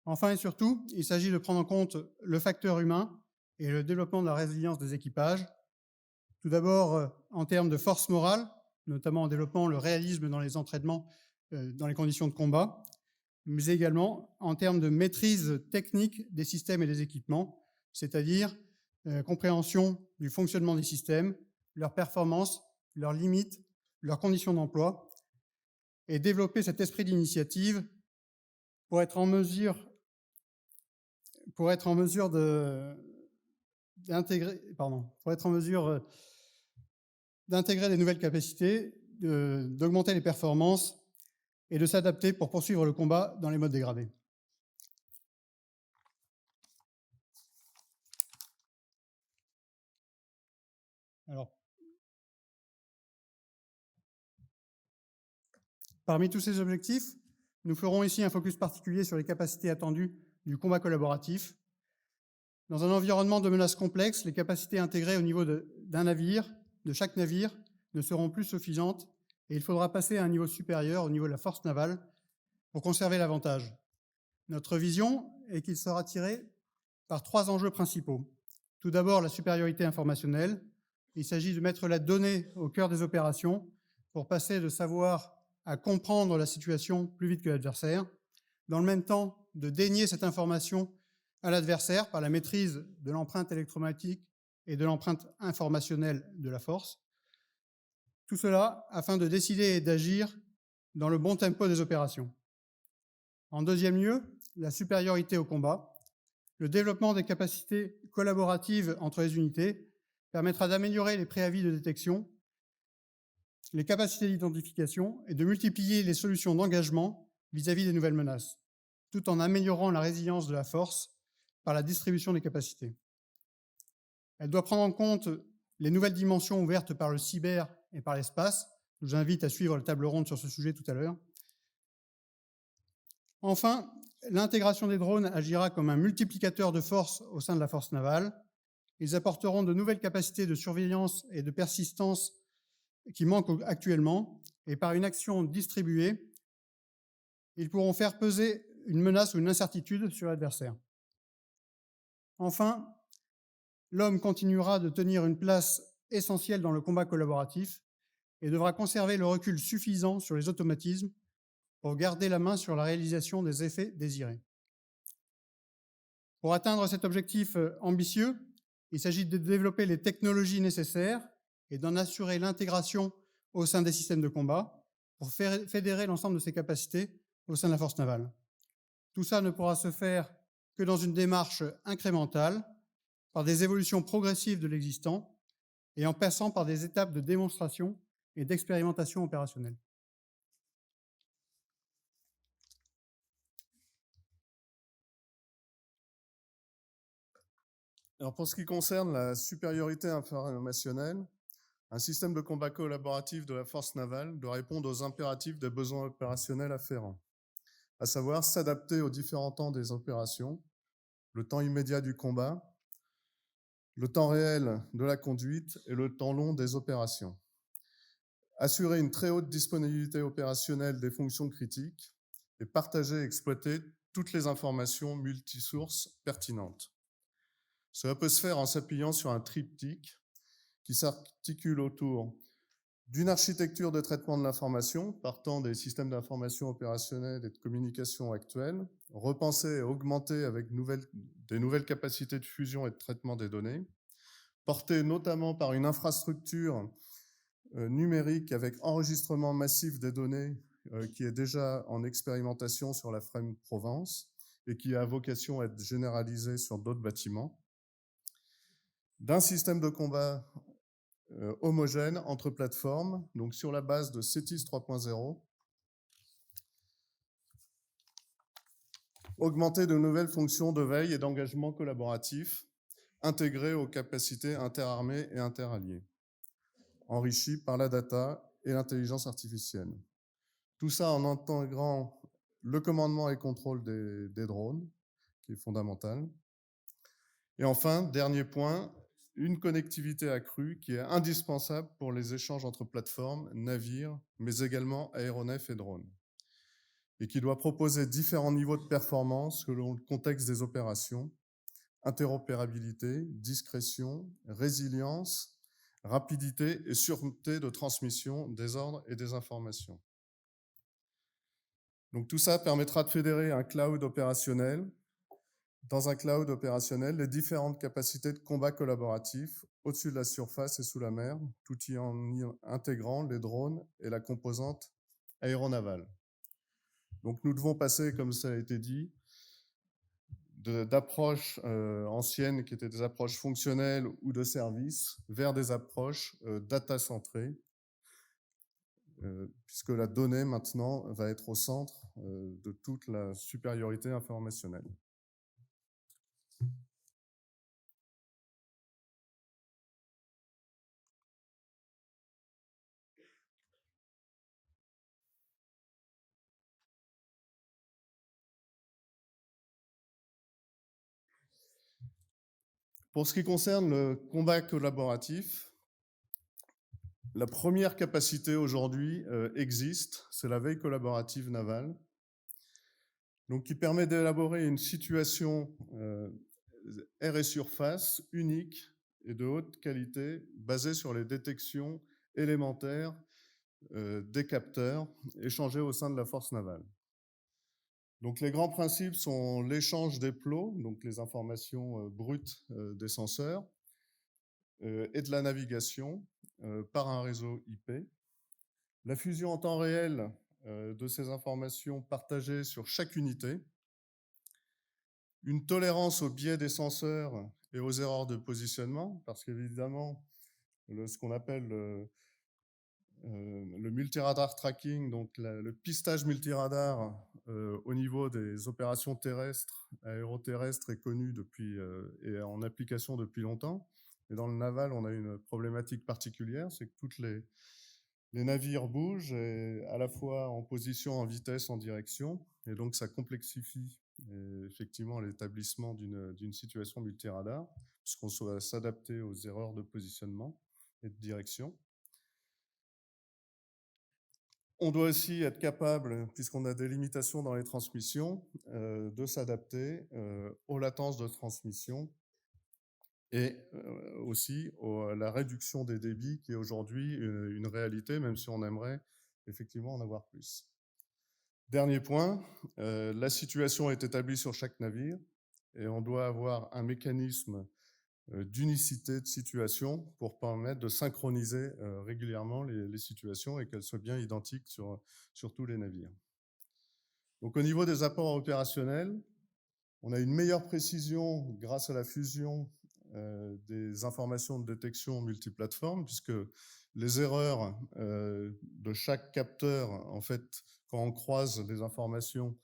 Enfin et surtout, il s'agit de prendre en compte le facteur humain et le développement de la résilience des équipages. Tout d'abord, en termes de force morale, notamment en développant le réalisme dans les entraînements, dans les conditions de combat, mais également en termes de maîtrise technique des systèmes et des équipements, c'est-à-dire compréhension du fonctionnement des systèmes, leurs performances, leurs limites, leurs conditions d'emploi, et développer cet esprit d'initiative pour être en mesure d'intégrer des nouvelles capacités, d'augmenter les performances et de s'adapter pour poursuivre le combat dans les modes dégradés. Alors, parmi tous ces objectifs, nous ferons ici un focus particulier sur les capacités attendues du combat collaboratif. Dans un environnement de menaces complexes, les capacités intégrées au niveau d'un navire, de chaque navire, ne seront plus suffisantes et il faudra passer à un niveau supérieur au niveau de la force navale pour conserver l'avantage. Notre vision est qu'il sera tiré par 3 enjeux principaux. Tout d'abord, la supériorité informationnelle. Il s'agit de mettre la donnée au cœur des opérations pour passer de savoir à comprendre la situation plus vite que l'adversaire. Dans le même temps, de dénier cette information à l'adversaire par la maîtrise de l'empreinte électromagnétique et de l'empreinte informationnelle de la force. Tout cela afin de décider et d'agir dans le bon tempo des opérations. En deuxième lieu, la supériorité au combat. Le développement des capacités collaboratives entre les unités permettra d'améliorer les préavis de détection, les capacités d'identification et de multiplier les solutions d'engagement vis-à-vis des nouvelles menaces, tout en améliorant la résilience de la force par la distribution des capacités. Elle doit prendre en compte les nouvelles dimensions ouvertes par le cyber et par l'espace. Je vous invite à suivre la table ronde sur ce sujet tout à l'heure. Enfin, l'intégration des drones agira comme un multiplicateur de force au sein de la force navale. Ils apporteront de nouvelles capacités de surveillance et de persistance qui manquent actuellement, et par une action distribuée, ils pourront faire peser une menace ou une incertitude sur l'adversaire. Enfin, l'homme continuera de tenir une place essentielle dans le combat collaboratif et devra conserver le recul suffisant sur les automatismes pour garder la main sur la réalisation des effets désirés. Pour atteindre cet objectif ambitieux, il s'agit de développer les technologies nécessaires et d'en assurer l'intégration au sein des systèmes de combat pour fédérer l'ensemble de ces capacités au sein de la force navale. Tout ça ne pourra se faire que dans une démarche incrémentale, par des évolutions progressives de l'existant et en passant par des étapes de démonstration et d'expérimentation opérationnelle. Alors pour ce qui concerne la supériorité informationnelle, un système de combat collaboratif de la force navale doit répondre aux impératifs des besoins opérationnels afférents, à savoir s'adapter aux différents temps des opérations, le temps immédiat du combat, le temps réel de la conduite et le temps long des opérations. Assurer une très haute disponibilité opérationnelle des fonctions critiques et partager et exploiter toutes les informations multisources pertinentes. Cela peut se faire en s'appuyant sur un triptyque qui s'articule autour d'une architecture de traitement de l'information partant des systèmes d'information opérationnels et de communication actuels, repensés et augmentés avec des nouvelles capacités de fusion et de traitement des données, portés notamment par une infrastructure numérique avec enregistrement massif des données qui est déjà en expérimentation sur la Frame Provence et qui a vocation à être généralisée sur d'autres bâtiments, d'un système de combat homogène entre plateformes, donc sur la base de CETIS 3.0, augmenter de nouvelles fonctions de veille et d'engagement collaboratif intégrées aux capacités interarmées et interalliées, enrichies par la data et l'intelligence artificielle. Tout ça en intégrant le commandement et contrôle des drones, qui est fondamental. Et enfin, dernier point, une connectivité accrue qui est indispensable pour les échanges entre plateformes, navires, mais également aéronefs et drones, et qui doit proposer différents niveaux de performance selon le contexte des opérations, interopérabilité, discrétion, résilience, rapidité et sûreté de transmission des ordres et des informations. Donc tout ça permettra de fédérer un cloud opérationnel. Dans un cloud opérationnel, les différentes capacités de combat collaboratif au-dessus de la surface et sous la mer, tout en y intégrant les drones et la composante aéronavale. Donc nous devons passer, comme ça a été dit, d'approches anciennes qui étaient des approches fonctionnelles ou de services vers des approches data-centrées, puisque la donnée maintenant va être au centre de toute la supériorité informationnelle. Pour ce qui concerne le combat collaboratif, la première capacité aujourd'hui existe, c'est la veille collaborative navale, donc qui permet d'élaborer une situation air et surface unique et de haute qualité, basée sur les détections élémentaires des capteurs échangés au sein de la force navale. Donc les grands principes sont l'échange des plots, donc les informations brutes des senseurs, et de la navigation par un réseau IP. La fusion en temps réel de ces informations partagées sur chaque unité. Une tolérance au biais des senseurs et aux erreurs de positionnement, parce qu'évidemment, ce qu'on appelle le multiradar tracking, donc le pistage multiradar au niveau des opérations terrestres, aéroterrestres est connu depuis et en application depuis longtemps. Et dans le naval, on a une problématique particulière, c'est que tous les navires bougent, et à la fois en position, en vitesse, en direction, et donc ça complexifie effectivement l'établissement d'une situation multiradar, puisqu'on doit s'adapter aux erreurs de positionnement et de direction. On doit aussi être capable, puisqu'on a des limitations dans les transmissions, de s'adapter aux latences de transmission et aussi à la réduction des débits, qui est aujourd'hui une réalité, même si on aimerait effectivement en avoir plus. Dernier point, la situation est établie sur chaque navire et on doit avoir un mécanisme d'unicité de situation pour permettre de synchroniser régulièrement les situations et qu'elles soient bien identiques sur tous les navires. Donc au niveau des apports opérationnels, on a une meilleure précision grâce à la fusion des informations de détection multiplateforme, puisque les erreurs de chaque capteur, en fait, quand on croise des informations,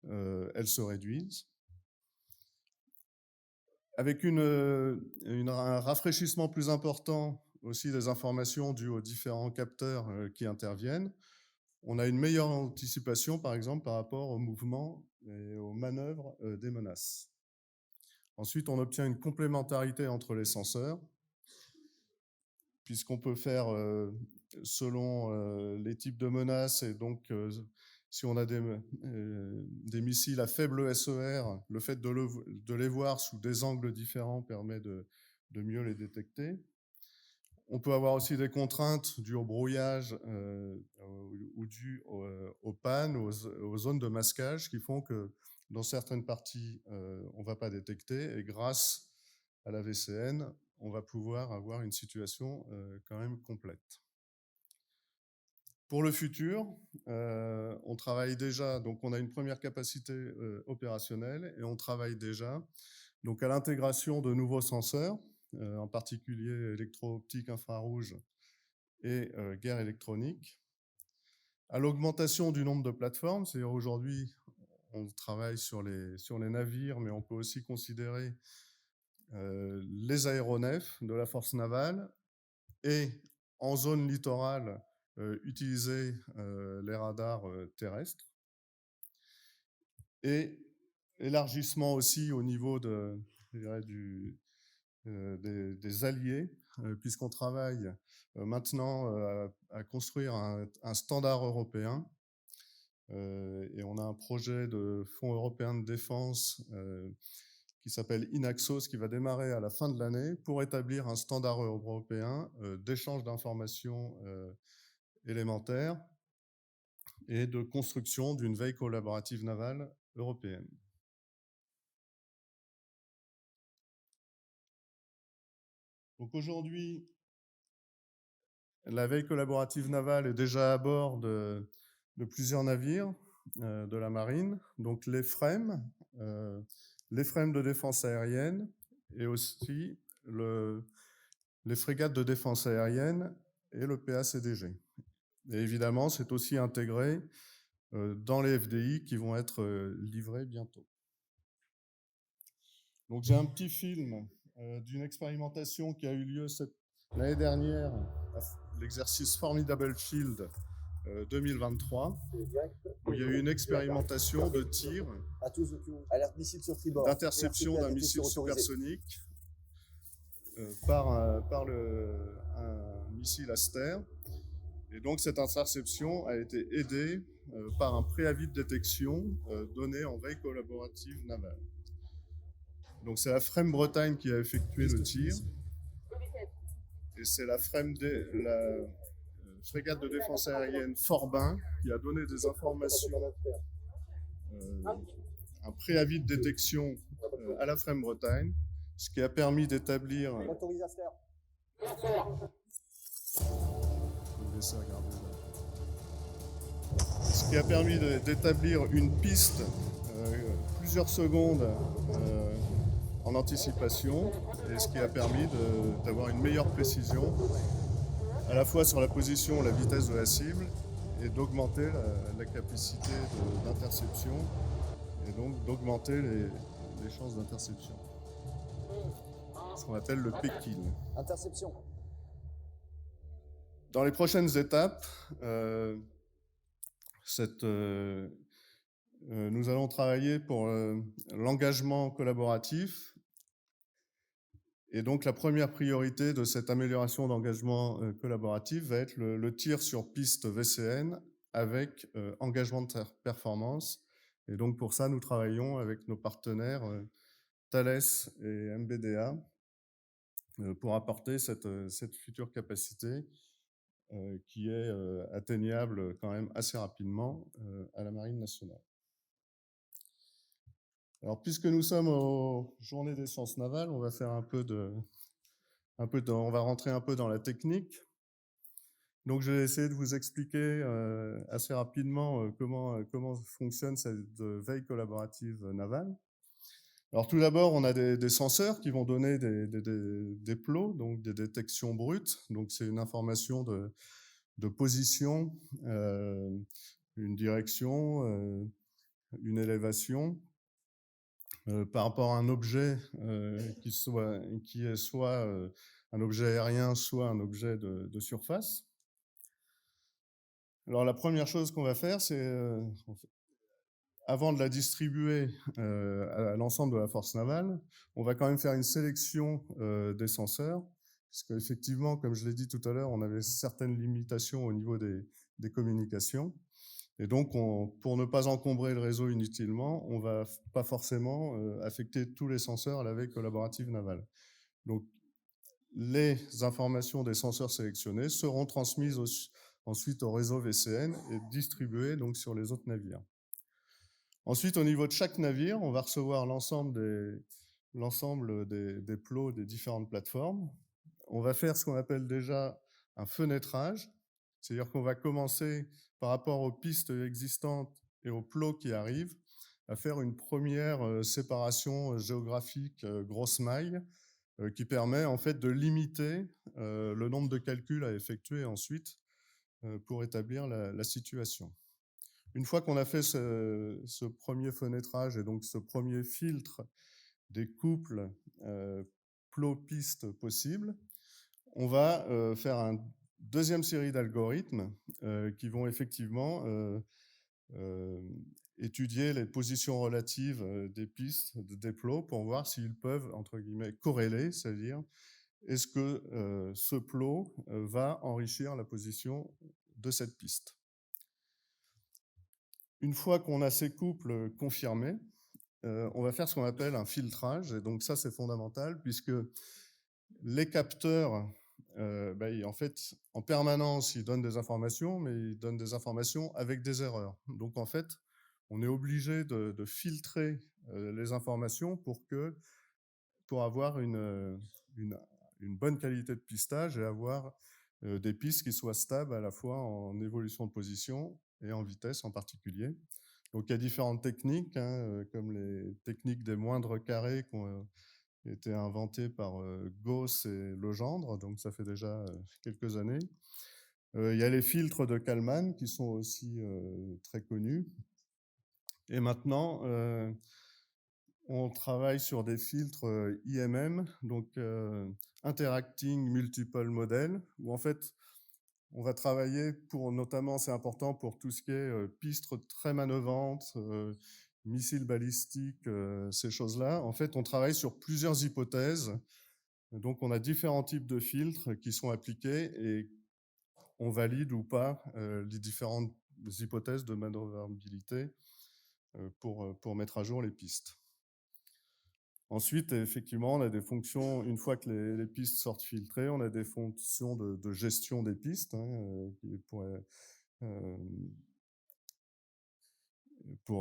elles se réduisent. Avec un rafraîchissement plus important aussi des informations dues aux différents capteurs qui interviennent, on a une meilleure anticipation, par exemple, par rapport aux mouvements et aux manœuvres des menaces. Ensuite, on obtient une complémentarité entre les senseurs, puisqu'on peut faire selon les types de menaces, et donc si on a des missiles à faible SER, le fait de les voir sous des angles différents permet de mieux les détecter. On peut avoir aussi des contraintes dues au brouillage ou dues aux pannes, aux zones de masquage, qui font que dans certaines parties, on ne va pas détecter, et grâce à la VCN, on va pouvoir avoir une situation quand même complète. Pour le futur, on travaille déjà, donc on a une première capacité opérationnelle, et on travaille déjà donc à l'intégration de nouveaux senseurs, en particulier électro-optique, infrarouge et guerre électronique, à l'augmentation du nombre de plateformes, c'est-à-dire aujourd'hui, on travaille sur les navires, mais on peut aussi considérer les aéronefs de la force navale, et en zone littorale, utiliser les radars terrestres, et élargissement aussi au niveau des alliés, puisqu'on travaille maintenant à construire un standard européen, et on a un projet de fonds européen de défense qui s'appelle INAXOS, qui va démarrer à la fin de l'année pour établir un standard européen d'échange d'informations élémentaires et de construction d'une veille collaborative navale européenne. Donc aujourd'hui, la veille collaborative navale est déjà à bord de plusieurs navires de la marine, donc les FREMM de défense aérienne, et aussi les frégates de défense aérienne et le PACDG. Et évidemment, c'est aussi intégré dans les FDI qui vont être livrés bientôt. Donc j'ai un petit film d'une expérimentation qui a eu lieu l'année dernière, l'exercice Formidable Shield 2023, où il y a eu une expérimentation de tir, d'interception d'un missile supersonique par un missile Aster. Et donc cette interception a été aidée par un préavis de détection donné en veille collaborative navale. Donc c'est la FREMM Bretagne qui a effectué le tir, et c'est la frégate de défense aérienne Forbin qui a donné des informations, un préavis de détection à la FREMM Bretagne, ce qui a permis d'établir... Ce qui a permis d'établir une piste plusieurs secondes en anticipation, et ce qui a permis d'avoir une meilleure précision, à la fois sur la position, la vitesse de la cible, et d'augmenter la capacité d'interception, et donc d'augmenter les chances d'interception. Ce qu'on appelle le P-kill. Interception. Dans les prochaines étapes, nous allons travailler pour l'engagement collaboratif. Et donc, la première priorité de cette amélioration d'engagement collaboratif va être le tir sur piste VCN avec engagement de performance. Et donc, pour ça, nous travaillons avec nos partenaires Thales et MBDA pour apporter cette future capacité qui est atteignable quand même assez rapidement à la Marine nationale. Alors, puisque nous sommes aux Journées des sciences navales, on va faire on va rentrer un peu dans la technique. Donc, je vais essayer de vous expliquer assez rapidement comment fonctionne cette veille collaborative navale. Alors, tout d'abord, on a des senseurs qui vont donner des plots, donc des détections brutes. Donc, c'est une information de position, une direction, une élévation, par rapport à un objet qui est soit un objet aérien, soit un objet de surface. Alors, la première chose qu'on va faire, c'est, avant de la distribuer à l'ensemble de la force navale, on va quand même faire une sélection des senseurs, parce qu'effectivement, comme je l'ai dit tout à l'heure, on avait certaines limitations au niveau des communications. Et donc, pour ne pas encombrer le réseau inutilement, on ne va pas forcément affecter tous les senseurs à la veille collaborative navale. Donc, les informations des senseurs sélectionnés seront transmises ensuite au réseau VCN et distribuées donc sur les autres navires. Ensuite, au niveau de chaque navire, on va recevoir l'ensemble des plots des différentes plateformes. On va faire ce qu'on appelle déjà un fenêtrage, c'est-à-dire qu'on va commencer par rapport aux pistes existantes et aux plots qui arrivent, à faire une première séparation géographique grosse maille qui permet en fait de limiter le nombre de calculs à effectuer ensuite pour établir la situation. Une fois qu'on a fait ce premier fenêtrage et donc ce premier filtre des couples plots-pistes possibles, on va faire une deuxième série d'algorithmes qui vont effectivement étudier les positions relatives des pistes des plots pour voir s'ils peuvent, entre guillemets, corréler, c'est-à-dire est-ce que ce plot va enrichir la position de cette piste. Une fois qu'on a ces couples confirmés, on va faire ce qu'on appelle un filtrage. Et donc ça, c'est fondamental puisque les capteurs, en fait, en permanence, ils donnent des informations, mais ils donnent des informations avec des erreurs. Donc en fait, on est obligé de filtrer les informations pour avoir une bonne qualité de pistage et avoir des pistes qui soient stables à la fois en évolution de position et en vitesse en particulier. Donc il y a différentes techniques, comme les techniques des moindres carrés qui ont été inventées par Gauss et Legendre, donc ça fait déjà quelques années. Il y a les filtres de Kalman qui sont aussi très connus. Et maintenant, on travaille sur des filtres IMM, donc Interacting Multiple Model, où en fait, on va travailler pour, notamment, c'est important pour tout ce qui est pistes très manœuvrantes, missiles balistiques, ces choses-là. En fait, on travaille sur plusieurs hypothèses. Donc, on a différents types de filtres qui sont appliqués et on valide ou pas les différentes hypothèses de manœuvrabilité pour mettre à jour les pistes. Ensuite, effectivement, on a des fonctions, une fois que les pistes sortent filtrées, on a des fonctions de gestion des pistes pour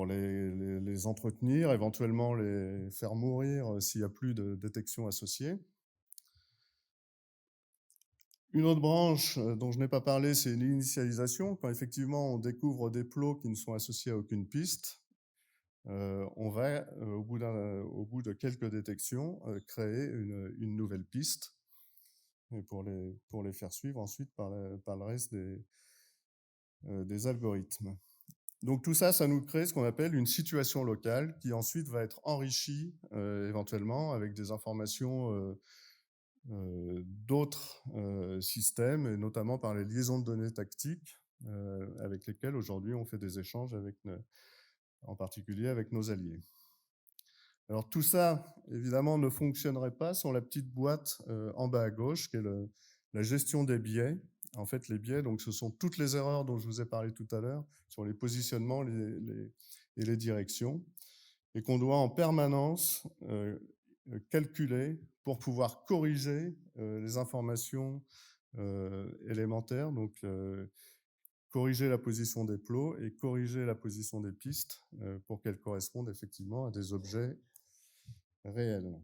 les entretenir, éventuellement les faire mourir s'il n'y a plus de détection associée. Une autre branche dont je n'ai pas parlé, c'est l'initialisation. Quand effectivement on découvre des plots qui ne sont associés à aucune piste, on va, au bout de quelques détections, créer une nouvelle piste et pour les faire suivre ensuite par le reste des algorithmes. Donc tout ça, ça nous crée ce qu'on appelle une situation locale qui ensuite va être enrichie éventuellement avec des informations d'autres systèmes, et notamment par les liaisons de données tactiques avec lesquelles aujourd'hui on fait des échanges en particulier avec nos alliés. Alors tout ça, évidemment, ne fonctionnerait pas sans la petite boîte en bas à gauche, qui est la gestion des biais. En fait, les biais, donc, ce sont toutes les erreurs dont je vous ai parlé tout à l'heure sur les positionnements et les directions, et qu'on doit en permanence calculer pour pouvoir corriger les informations élémentaires, donc corriger la position des plots et corriger la position des pistes pour qu'elles correspondent effectivement à des objets réels.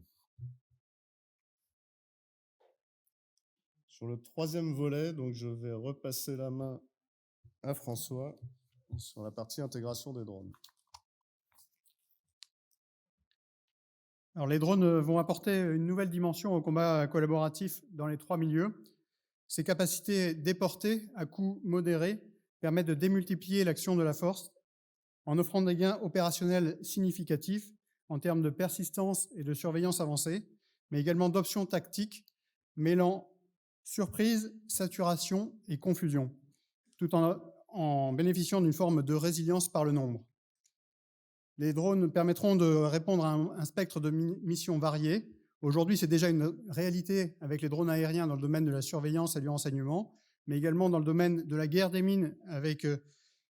Sur le troisième volet, donc je vais repasser la main à François sur la partie intégration des drones. Alors, les drones vont apporter une nouvelle dimension au combat collaboratif dans les 3 milieux. Ces capacités déportées à coût modéré permettent de démultiplier l'action de la force en offrant des gains opérationnels significatifs en termes de persistance et de surveillance avancée, mais également d'options tactiques mêlant surprise, saturation et confusion, tout en bénéficiant d'une forme de résilience par le nombre. Les drones permettront de répondre à un spectre de missions variées. Aujourd'hui, c'est déjà une réalité avec les drones aériens dans le domaine de la surveillance et du renseignement, mais également dans le domaine de la guerre des mines avec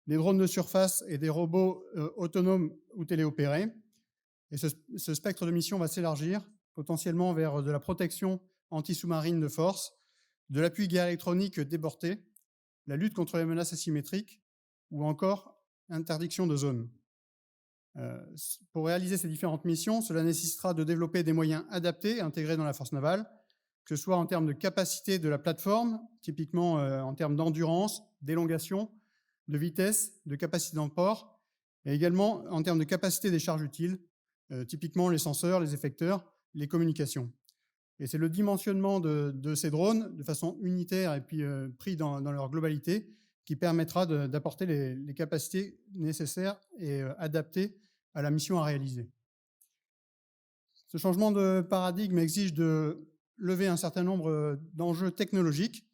des drones de surface et des robots autonomes ou téléopérés. Et ce spectre de mission va s'élargir potentiellement vers de la protection anti-sous-marine de force, de l'appui guerre électronique déporté, la lutte contre les menaces asymétriques ou encore interdiction de zones. Pour réaliser ces différentes missions, cela nécessitera de développer des moyens adaptés intégrés dans la force navale, que ce soit en termes de capacité de la plateforme, typiquement en termes d'endurance, d'élongation, de vitesse, de capacité d'emport, et également en termes de capacité des charges utiles, typiquement les senseurs, les effecteurs, les communications. Et c'est le dimensionnement de ces drones de façon unitaire et puis pris dans leur globalité qui permettra d'apporter les capacités nécessaires et adaptées à la mission à réaliser. Ce changement de paradigme exige de lever un certain nombre d'enjeux technologiques,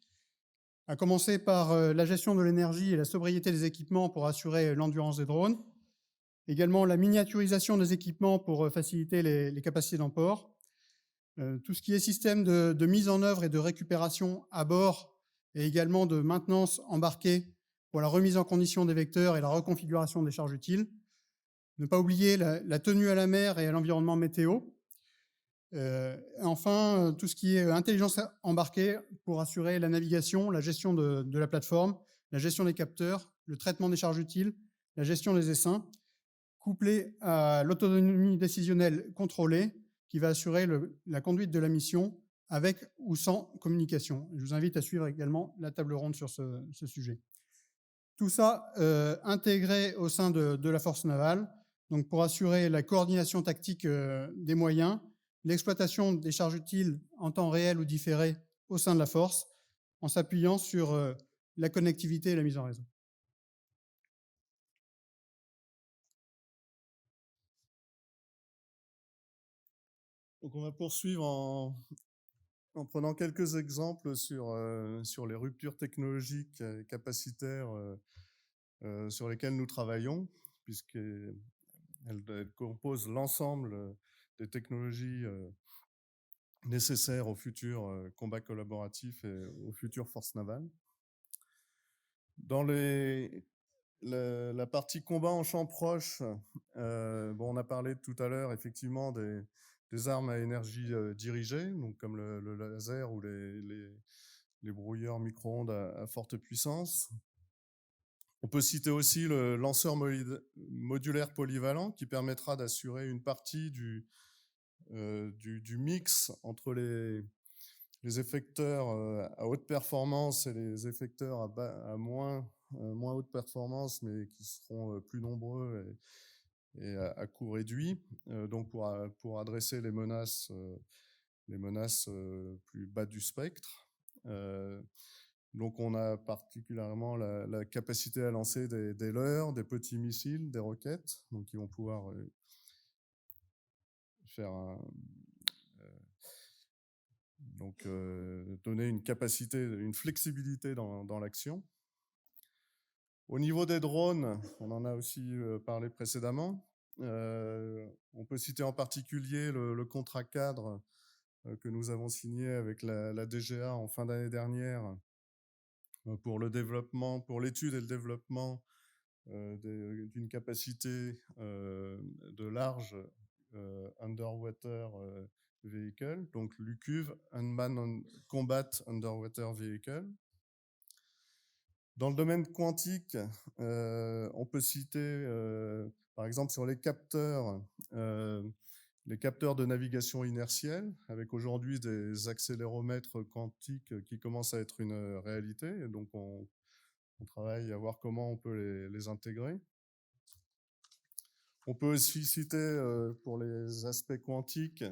à commencer par la gestion de l'énergie et la sobriété des équipements pour assurer l'endurance des drones, également la miniaturisation des équipements pour faciliter les capacités d'emport, tout ce qui est système de mise en œuvre et de récupération à bord et également de maintenance embarquée pour la remise en condition des vecteurs et la reconfiguration des charges utiles. Ne pas oublier la tenue à la mer et à l'environnement météo. Enfin, tout ce qui est intelligence embarquée pour assurer la navigation, la gestion de la plateforme, la gestion des capteurs, le traitement des charges utiles, la gestion des essaims, couplé à l'autonomie décisionnelle contrôlée qui va assurer la conduite de la mission avec ou sans communication. Je vous invite à suivre également la table ronde sur ce sujet. Tout ça intégré au sein de la force navale, donc pour assurer la coordination tactique des moyens, l'exploitation des charges utiles en temps réel ou différé au sein de la force, en s'appuyant sur la connectivité et la mise en réseau. Donc on va poursuivre en prenant quelques exemples sur les ruptures technologiques et capacitaires sur lesquelles nous travaillons, puisqu'elles composent l'ensemble des technologies nécessaires au futur combat collaboratif et aux futures forces navales. Dans la partie combat en champ proche, on a parlé tout à l'heure effectivement des armes à énergie dirigée, donc comme le laser ou les brouilleurs micro-ondes à forte puissance. On peut citer aussi le lanceur modulaire polyvalent qui permettra d'assurer une partie du mix entre les effecteurs à haute performance et les effecteurs à moins haute performance, mais qui seront plus nombreux et à coût réduit, donc pour adresser les menaces plus bas du spectre. Donc on a particulièrement la capacité à lancer des leurres, des petits missiles, des roquettes, donc qui vont pouvoir donner une capacité, une flexibilité dans l'action. Au niveau des drones, on en a aussi parlé précédemment. On peut citer en particulier le contrat cadre que nous avons signé avec la DGA en fin d'année dernière pour l'étude et le développement d'une capacité de large underwater vehicle, donc l'UCUV, Unmanned Combat Underwater Vehicle. Dans le domaine quantique, on peut citer, par exemple, sur les capteurs de navigation inertielle, avec aujourd'hui des accéléromètres quantiques qui commencent à être une réalité. Et donc, on travaille à voir comment on peut les intégrer. On peut aussi citer, pour les aspects quantiques,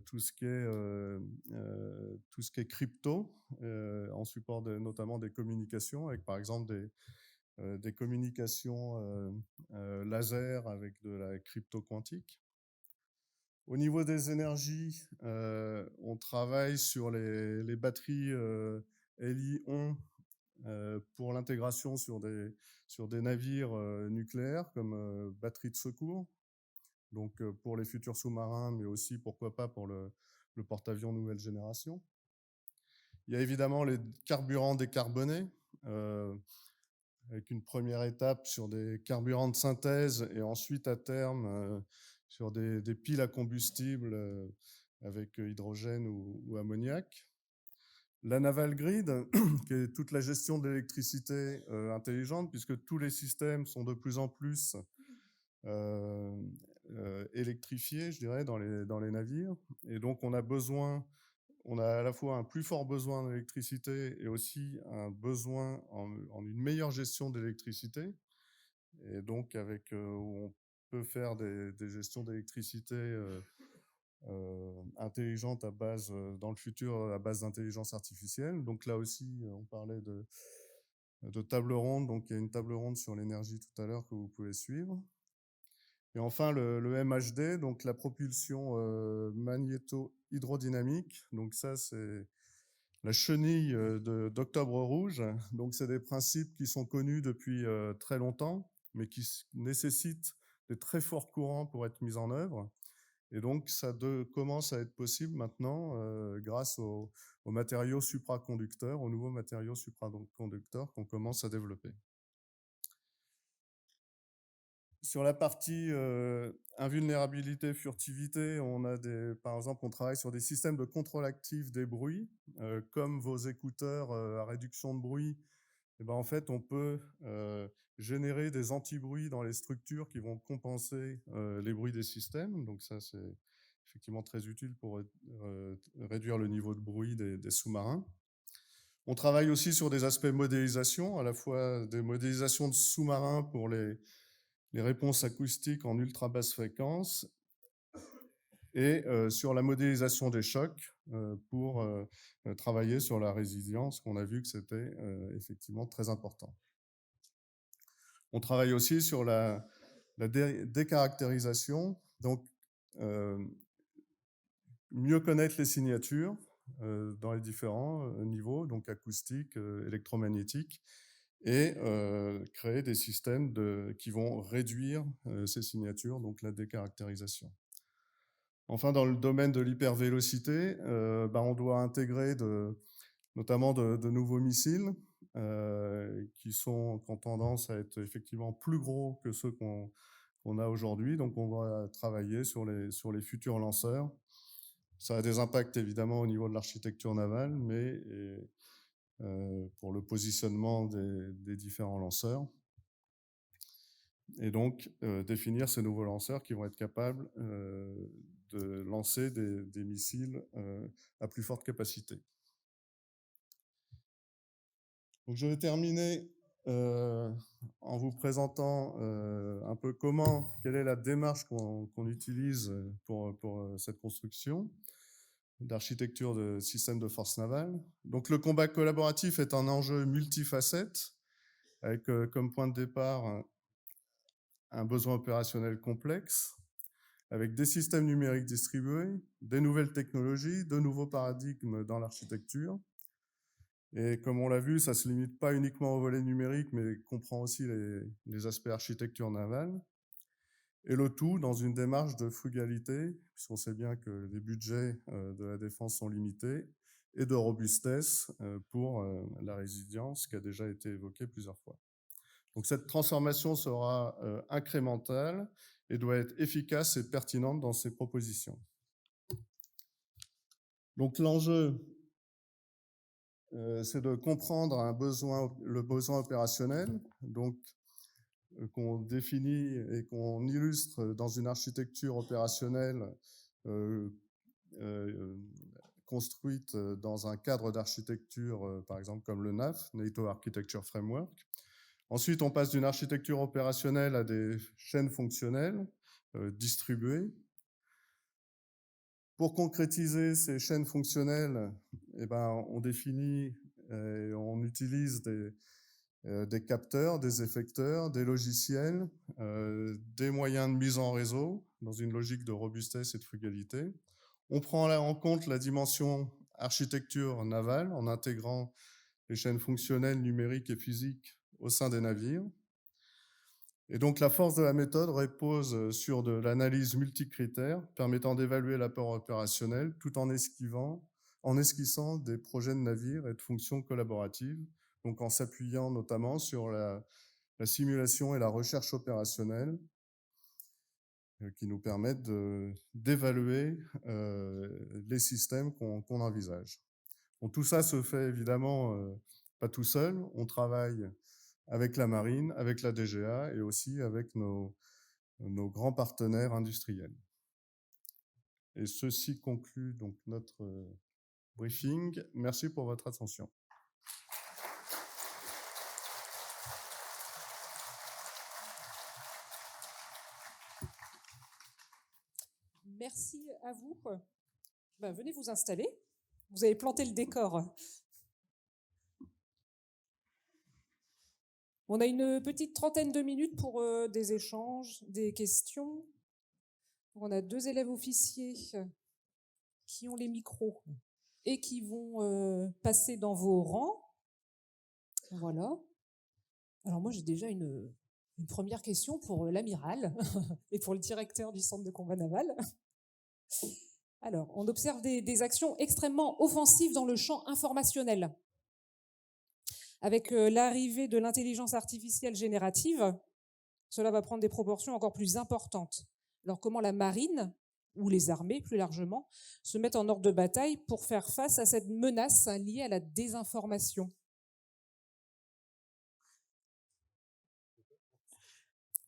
tout ce qui est crypto, en support notamment des communications, avec par exemple des communications laser avec de la crypto quantique. Au niveau des énergies, on travaille sur les batteries Li-ion pour l'intégration sur des navires nucléaires comme batterie de secours, donc pour les futurs sous-marins, mais aussi, pourquoi pas, pour le porte-avions nouvelle génération. Il y a évidemment les carburants décarbonés, avec une première étape sur des carburants de synthèse et ensuite, à terme, sur des piles à combustible avec hydrogène ou ammoniac. La Naval Grid, qui est toute la gestion de l'électricité intelligente, puisque tous les systèmes sont de plus en plus électrifiés, je dirais, dans les navires. Et donc, on a à la fois un plus fort besoin d'électricité et aussi un besoin en une meilleure gestion de l'électricité. Et donc, où on peut faire des gestions d'électricité intelligentes dans le futur à base d'intelligence artificielle. Donc là aussi, on parlait de table ronde. Donc, il y a une table ronde sur l'énergie tout à l'heure que vous pouvez suivre. Et enfin, le MHD, donc la propulsion magnéto-hydrodynamique. Donc ça, c'est la chenille d'Octobre Rouge. Donc, c'est des principes qui sont connus depuis très longtemps, mais qui nécessitent des très forts courants pour être mis en œuvre. Et donc, ça commence à être possible maintenant grâce aux matériaux supraconducteurs, aux nouveaux matériaux supraconducteurs qu'on commence à développer. Sur la partie invulnérabilité, furtivité, par exemple, on travaille sur des systèmes de contrôle actif des bruits, comme vos écouteurs à réduction de bruit. Et ben, en fait, on peut générer des anti-bruits dans les structures qui vont compenser les bruits des systèmes. Donc ça, c'est effectivement très utile pour réduire le niveau de bruit des sous-marins. On travaille aussi sur des aspects modélisation, à la fois des modélisations de sous-marins pour les réponses acoustiques en ultra basse fréquence et sur la modélisation des chocs pour travailler sur la résilience, qu'on a vu que c'était effectivement très important. On travaille aussi sur la décaractérisation, donc mieux connaître les signatures dans les différents niveaux, donc acoustique, électromagnétique, et créer des systèmes qui vont réduire ces signatures, donc la décaractérisation. Enfin, dans le domaine de l'hypervélocité, on doit intégrer notamment de nouveaux missiles qui ont tendance à être effectivement plus gros que ceux qu'on a aujourd'hui. Donc, on va travailler sur les futurs lanceurs. Ça a des impacts évidemment au niveau de l'architecture navale, mais pour le positionnement des différents lanceurs. Et donc, définir ces nouveaux lanceurs qui vont être capables de lancer des missiles à plus forte capacité. Donc, je vais terminer en vous présentant un peu quelle est la démarche qu'on utilise pour cette construction d'architecture de système de force navale. Donc le combat collaboratif est un enjeu multifacette, avec comme point de départ un besoin opérationnel complexe, avec des systèmes numériques distribués, des nouvelles technologies, de nouveaux paradigmes dans l'architecture. Et comme on l'a vu, ça ne se limite pas uniquement au volet numérique, mais comprend aussi les aspects architecture navale. Et le tout dans une démarche de frugalité, puisqu'on sait bien que les budgets de la défense sont limités, et de robustesse pour la résilience qui a déjà été évoquée plusieurs fois. Donc cette transformation sera incrémentale et doit être efficace et pertinente dans ses propositions. Donc l'enjeu, c'est de comprendre le besoin opérationnel, donc qu'on définit et qu'on illustre dans une architecture opérationnelle construite dans un cadre d'architecture, par exemple comme le NAF, NATO Architecture Framework. Ensuite, on passe d'une architecture opérationnelle à des chaînes fonctionnelles distribuées. Pour concrétiser ces chaînes fonctionnelles, on définit et on utilise des capteurs, des effecteurs, des logiciels, des moyens de mise en réseau dans une logique de robustesse et de frugalité. On prend là en compte la dimension architecture navale en intégrant les chaînes fonctionnelles numériques et physiques au sein des navires. Et donc la force de la méthode repose sur de l'analyse multicritère permettant d'évaluer l'apport opérationnel tout en esquissant des projets de navires et de fonctions collaboratives, donc en s'appuyant notamment sur la simulation et la recherche opérationnelle qui nous permettent d'évaluer les systèmes qu'on envisage. Bon, tout ça se fait évidemment pas tout seul, on travaille avec la marine, avec la DGA et aussi avec nos grands partenaires industriels. Et ceci conclut donc notre briefing. Merci pour votre attention. Merci à vous. Venez vous installer. Vous avez planté le décor. On a une petite trentaine de minutes pour des échanges, des questions. On a 2 élèves officiers qui ont les micros et qui vont passer dans vos rangs. Voilà. Alors moi, j'ai déjà une première question pour l'amiral et pour le directeur du centre de combat naval. Alors, on observe des actions extrêmement offensives dans le champ informationnel. Avec l'arrivée de l'intelligence artificielle générative, cela va prendre des proportions encore plus importantes. Alors, comment la marine, ou les armées plus largement, se mettent en ordre de bataille pour faire face à cette menace liée à la désinformation ?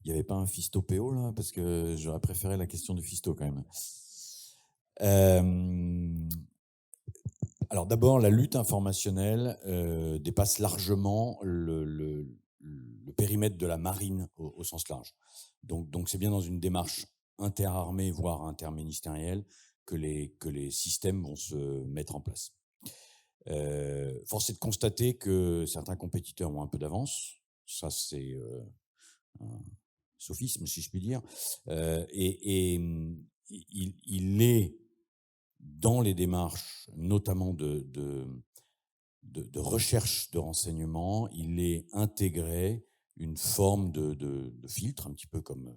Il n'y avait pas un Fisto PO là, parce que j'aurais préféré la question du Fisto quand même. Alors d'abord, la lutte informationnelle dépasse largement le périmètre de la marine au sens large. Donc c'est bien dans une démarche interarmée, voire interministérielle, que les systèmes vont se mettre en place. Force est de constater que certains compétiteurs ont un peu d'avance. Ça, c'est un sophisme, si je puis dire. Il est dans les démarches, notamment de recherche de renseignements, il est intégré une forme de filtre, un petit peu comme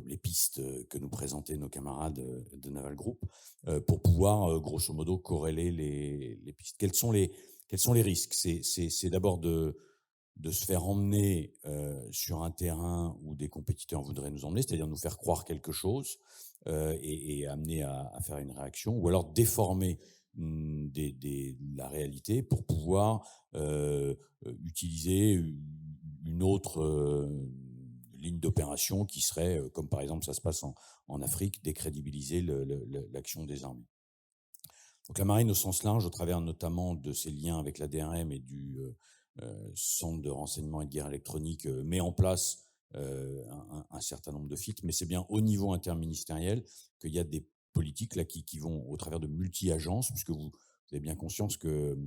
les pistes que nous présentaient nos camarades de Naval Group, pour pouvoir, grosso modo, corréler les pistes. Quels sont les risques ? C'est d'abord de se faire emmener sur un terrain où des compétiteurs voudraient nous emmener, c'est-à-dire nous faire croire quelque chose et amener à faire une réaction, ou alors déformer la réalité pour pouvoir utiliser une autre ligne d'opération qui serait, comme par exemple ça se passe en Afrique, décrédibiliser l'action des armées. Donc la marine au sens large, au travers notamment de ses liens avec la DRM et centre de renseignement et de guerre électronique met en place un certain nombre de filtres, mais c'est bien au niveau interministériel qu'il y a des politiques là qui vont au travers de multi-agences, puisque vous avez bien conscience que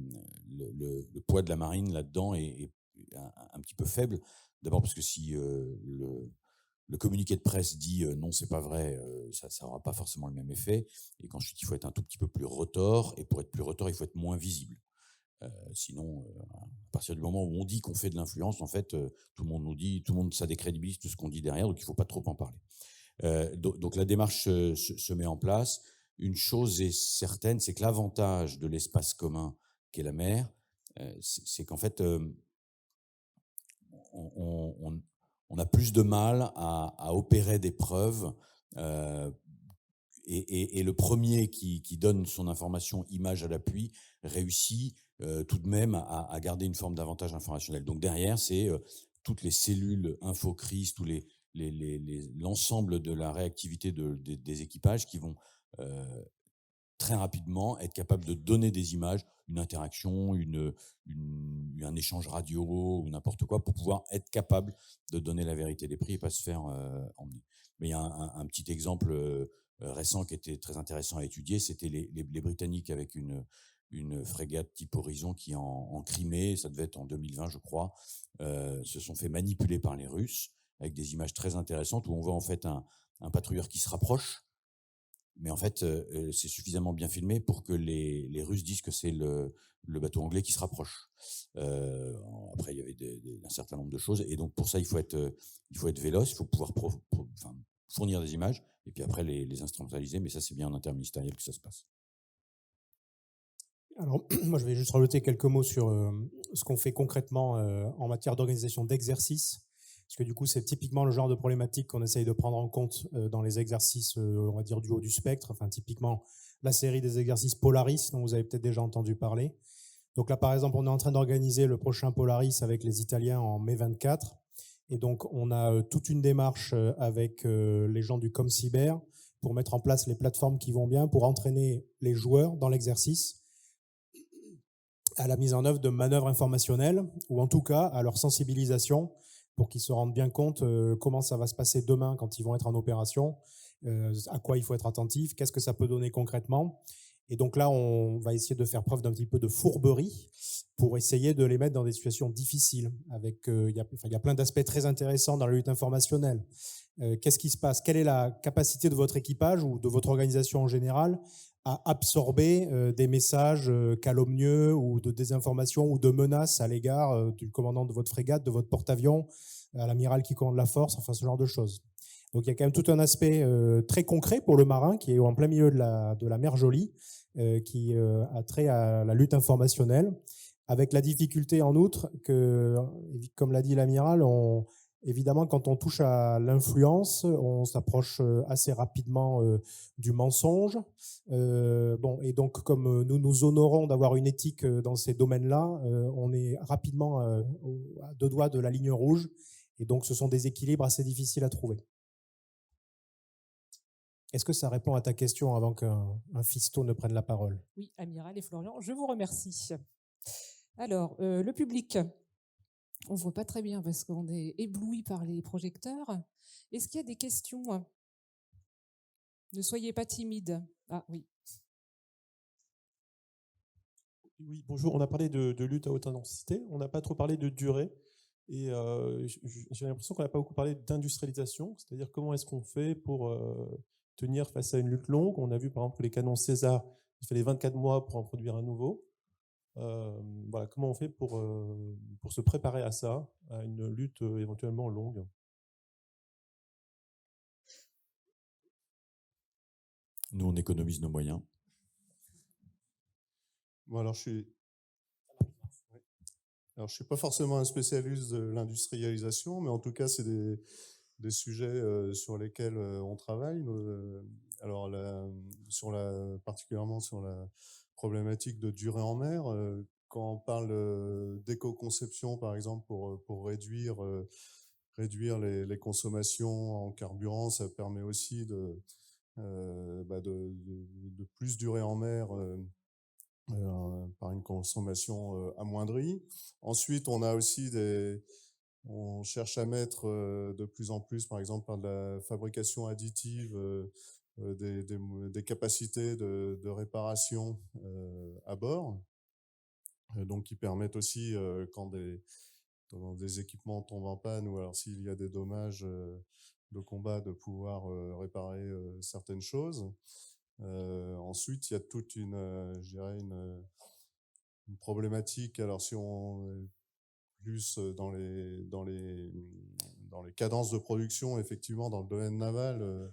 le poids de la marine là-dedans est un petit peu faible. D'abord parce que si le communiqué de presse dit non, c'est pas vrai, ça n'aura pas forcément le même effet. Et qu'ensuite, il faut être un tout petit peu plus retors. Et pour être plus retors, il faut être moins visible. Sinon, à partir du moment où on dit qu'on fait de l'influence, en fait, tout le monde nous dit, tout le monde, ça décrédibilise tout ce qu'on dit derrière, donc il ne faut pas trop en parler. Donc la démarche se met en place. Une chose est certaine, c'est que l'avantage de l'espace commun qu'est la mer, c'est qu'en fait, on a plus de mal à opérer des preuves. Et le premier qui donne son information image à l'appui réussit tout de même à garder une forme d'avantage informationnel. Donc derrière, c'est toutes les cellules infocris, l'ensemble de la réactivité des équipages qui vont très rapidement être capables de donner des images, une interaction, un échange radio ou n'importe quoi, pour pouvoir être capable de donner la vérité des prix et pas se faire emmener. Mais il y a un petit exemple récent qui était très intéressant à étudier, c'était les Britanniques avec une frégate type Horizon qui en Crimée, ça devait être en 2020 je crois, se sont fait manipuler par les Russes avec des images très intéressantes où on voit en fait un patrouilleur qui se rapproche, mais en fait c'est suffisamment bien filmé pour que les Russes disent que c'est le bateau anglais qui se rapproche. Après il y avait un certain nombre de choses, et donc pour ça il faut être véloce, il faut pouvoir fournir des images et puis après les instrumentaliser, mais ça c'est bien en interministériel que ça se passe. Alors, moi, je vais juste rajouter quelques mots sur ce qu'on fait concrètement en matière d'organisation d'exercices, parce que du coup, c'est typiquement le genre de problématique qu'on essaye de prendre en compte dans les exercices, on va dire, du haut du spectre, enfin, typiquement la série des exercices Polaris, dont vous avez peut-être déjà entendu parler. Donc là, par exemple, on est en train d'organiser le prochain Polaris avec les Italiens en mai 24, et donc on a toute une démarche avec les gens du ComCyber pour mettre en place les plateformes qui vont bien, pour entraîner les joueurs dans l'exercice à la mise en œuvre de manœuvres informationnelles, ou en tout cas à leur sensibilisation pour qu'ils se rendent bien compte comment ça va se passer demain quand ils vont être en opération, à quoi il faut être attentif, qu'est-ce que ça peut donner concrètement. Et donc là, on va essayer de faire preuve d'un petit peu de fourberie pour essayer de les mettre dans des situations difficiles. Il y a plein d'aspects très intéressants dans la lutte informationnelle. Qu'est-ce qui se passe? Quelle est la capacité de votre équipage ou de votre organisation en général à absorber des messages calomnieux ou de désinformation ou de menaces à l'égard du commandant de votre frégate, de votre porte-avions, à l'amiral qui commande la force, enfin ce genre de choses. Donc il y a quand même tout un aspect très concret pour le marin qui est en plein milieu de la mer Jolie, qui a trait à la lutte informationnelle, avec la difficulté en outre que, comme l'a dit l'amiral, évidemment, quand on touche à l'influence, on s'approche assez rapidement du mensonge. Et donc, comme nous nous honorons d'avoir une éthique dans ces domaines-là, on est rapidement à 2 doigts de la ligne rouge. Et donc, ce sont des équilibres assez difficiles à trouver. Est-ce que ça répond à ta question avant qu'un fiston ne prenne la parole? Oui, amiral et Florian, je vous remercie. Alors, le public. On ne voit pas très bien parce qu'on est ébloui par les projecteurs. Est-ce qu'il y a des questions? Ne soyez pas timide. Ah oui. Oui, bonjour. On a parlé de lutte à haute intensité. On n'a pas trop parlé de durée. Et j'ai l'impression qu'on n'a pas beaucoup parlé d'industrialisation. C'est-à-dire comment est-ce qu'on fait pour tenir face à une lutte longue. On a vu par exemple que les canons César, il fallait 24 mois pour en produire un nouveau. Voilà, comment on fait pour se préparer à ça, à une lutte éventuellement longue? Nous, on économise nos moyens. Bon, alors, je suis pas forcément un spécialiste de l'industrialisation, mais en tout cas, c'est des sujets sur lesquels on travaille. Alors, particulièrement sur la problématique de durée en mer. Quand on parle d'éco-conception, par exemple, pour réduire les consommations en carburant, ça permet aussi de plus durer en mer par une consommation amoindrie. Ensuite, on a aussi on cherche à mettre de plus en plus, par exemple, par de la fabrication additive, des capacités de réparation à bord, donc qui permettent aussi, quand des équipements tombent en panne ou alors s'il y a des dommages de combat, de pouvoir réparer certaines choses. Ensuite, il y a toute je dirais une problématique. Alors, si on est plus dans les cadences de production, effectivement, dans le domaine naval,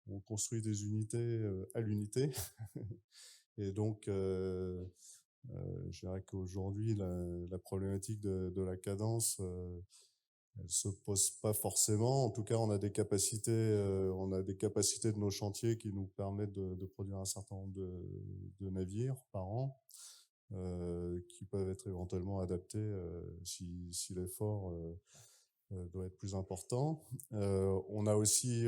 on construit des unités à l'unité. Et donc, je dirais qu'aujourd'hui, la problématique de la cadence, elle se pose pas forcément. En tout cas, on a des capacités de nos chantiers qui nous permettent de produire un certain nombre de navires par an, qui peuvent être éventuellement adaptés si l'effort doit être plus important. On a aussi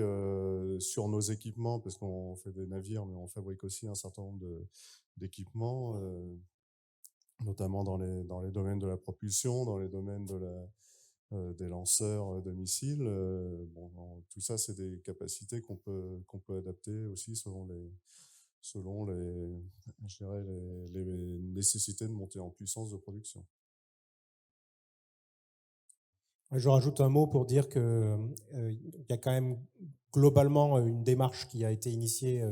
sur nos équipements, parce qu'on fait des navires, mais on fabrique aussi un certain nombre d'équipements, notamment dans les domaines de la propulsion, dans les domaines des lanceurs de missiles. Tout ça, c'est des capacités qu'on peut adapter aussi selon je dirais les nécessités de monter en puissance de production. Je rajoute un mot pour dire que y a quand même globalement une démarche qui a été initiée,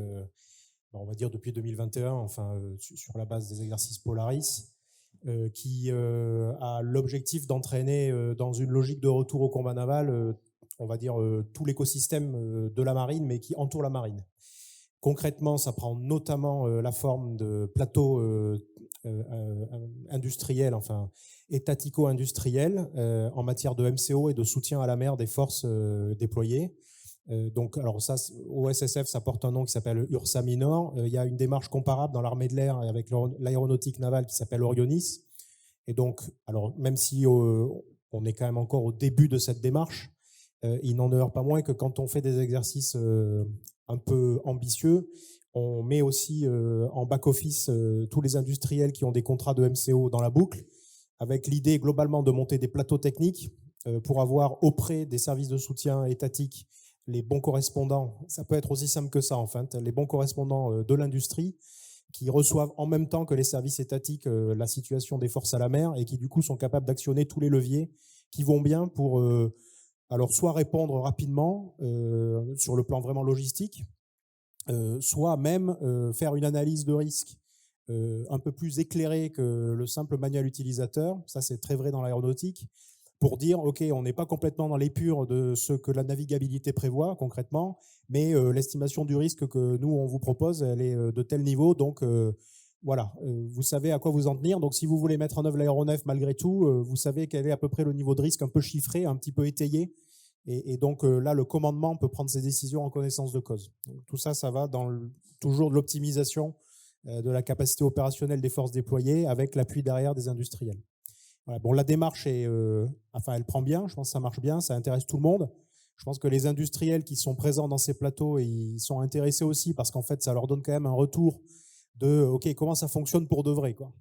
on va dire depuis 2021, enfin sur la base des exercices Polaris, qui a l'objectif d'entraîner dans une logique de retour au combat naval, on va dire tout l'écosystème de la marine, mais qui entoure la marine. Concrètement, ça prend notamment la forme de plateaux industriels, enfin étatico-industriels, en matière de MCO et de soutien à la mer des forces déployées. Donc, alors ça, au SSF, ça porte un nom qui s'appelle Ursa Minor. Il y a une démarche comparable dans l'armée de l'air avec l'aéronautique navale qui s'appelle Orionis. Et donc, alors même si on est quand même encore au début de cette démarche, il n'en demeure pas moins que quand on fait des exercices un peu ambitieux, on met aussi en back-office tous les industriels qui ont des contrats de MCO dans la boucle, avec l'idée globalement de monter des plateaux techniques pour avoir auprès des services de soutien étatiques les bons correspondants. Ça peut être aussi simple que ça, en fait, les bons correspondants de l'industrie qui reçoivent en même temps que les services étatiques la situation des forces à la mer et qui du coup sont capables d'actionner tous les leviers qui vont bien pour alors soit répondre rapidement sur le plan vraiment logistique, soit même faire une analyse de risque un peu plus éclairée que le simple manuel utilisateur. Ça, c'est très vrai dans l'aéronautique, pour dire, OK, on n'est pas complètement dans l'épure de ce que la navigabilité prévoit concrètement, mais l'estimation du risque que nous, on vous propose, elle est de tel niveau, donc voilà, vous savez à quoi vous en tenir. Donc, si vous voulez mettre en œuvre l'aéronef malgré tout, vous savez quel est à peu près le niveau de risque un peu chiffré, un petit peu étayé. Et donc là, le commandement peut prendre ses décisions en connaissance de cause. Donc, tout ça, ça va dans toujours de l'optimisation de la capacité opérationnelle des forces déployées avec l'appui derrière des industriels. Voilà. Bon, la démarche elle prend bien. Je pense que ça marche bien, ça intéresse tout le monde. Je pense que les industriels qui sont présents dans ces plateaux, ils sont intéressés aussi parce qu'en fait, ça leur donne quand même un retour de OK, comment ça fonctionne pour de vrai, quoi.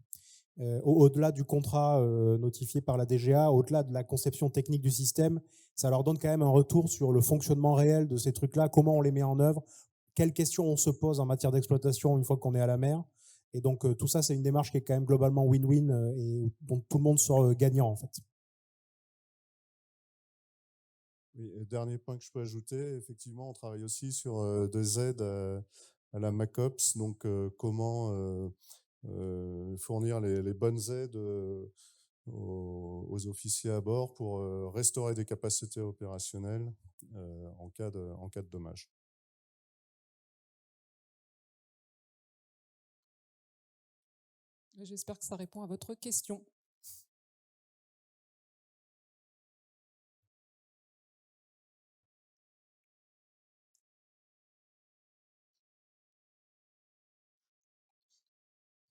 Au-delà du contrat notifié par la DGA, au-delà de la conception technique du système, ça leur donne quand même un retour sur le fonctionnement réel de ces trucs-là, comment on les met en œuvre, quelles questions on se pose en matière d'exploitation une fois qu'on est à la mer. Et donc tout ça, c'est une démarche qui est quand même globalement win-win et dont tout le monde sort gagnant en fait. Oui, et dernier point que je peux ajouter, effectivement, on travaille aussi sur des aides à la MACOPS, donc comment fournir les bonnes aides aux officiers à bord pour restaurer des capacités opérationnelles en cas de dommage. J'espère que ça répond à votre question.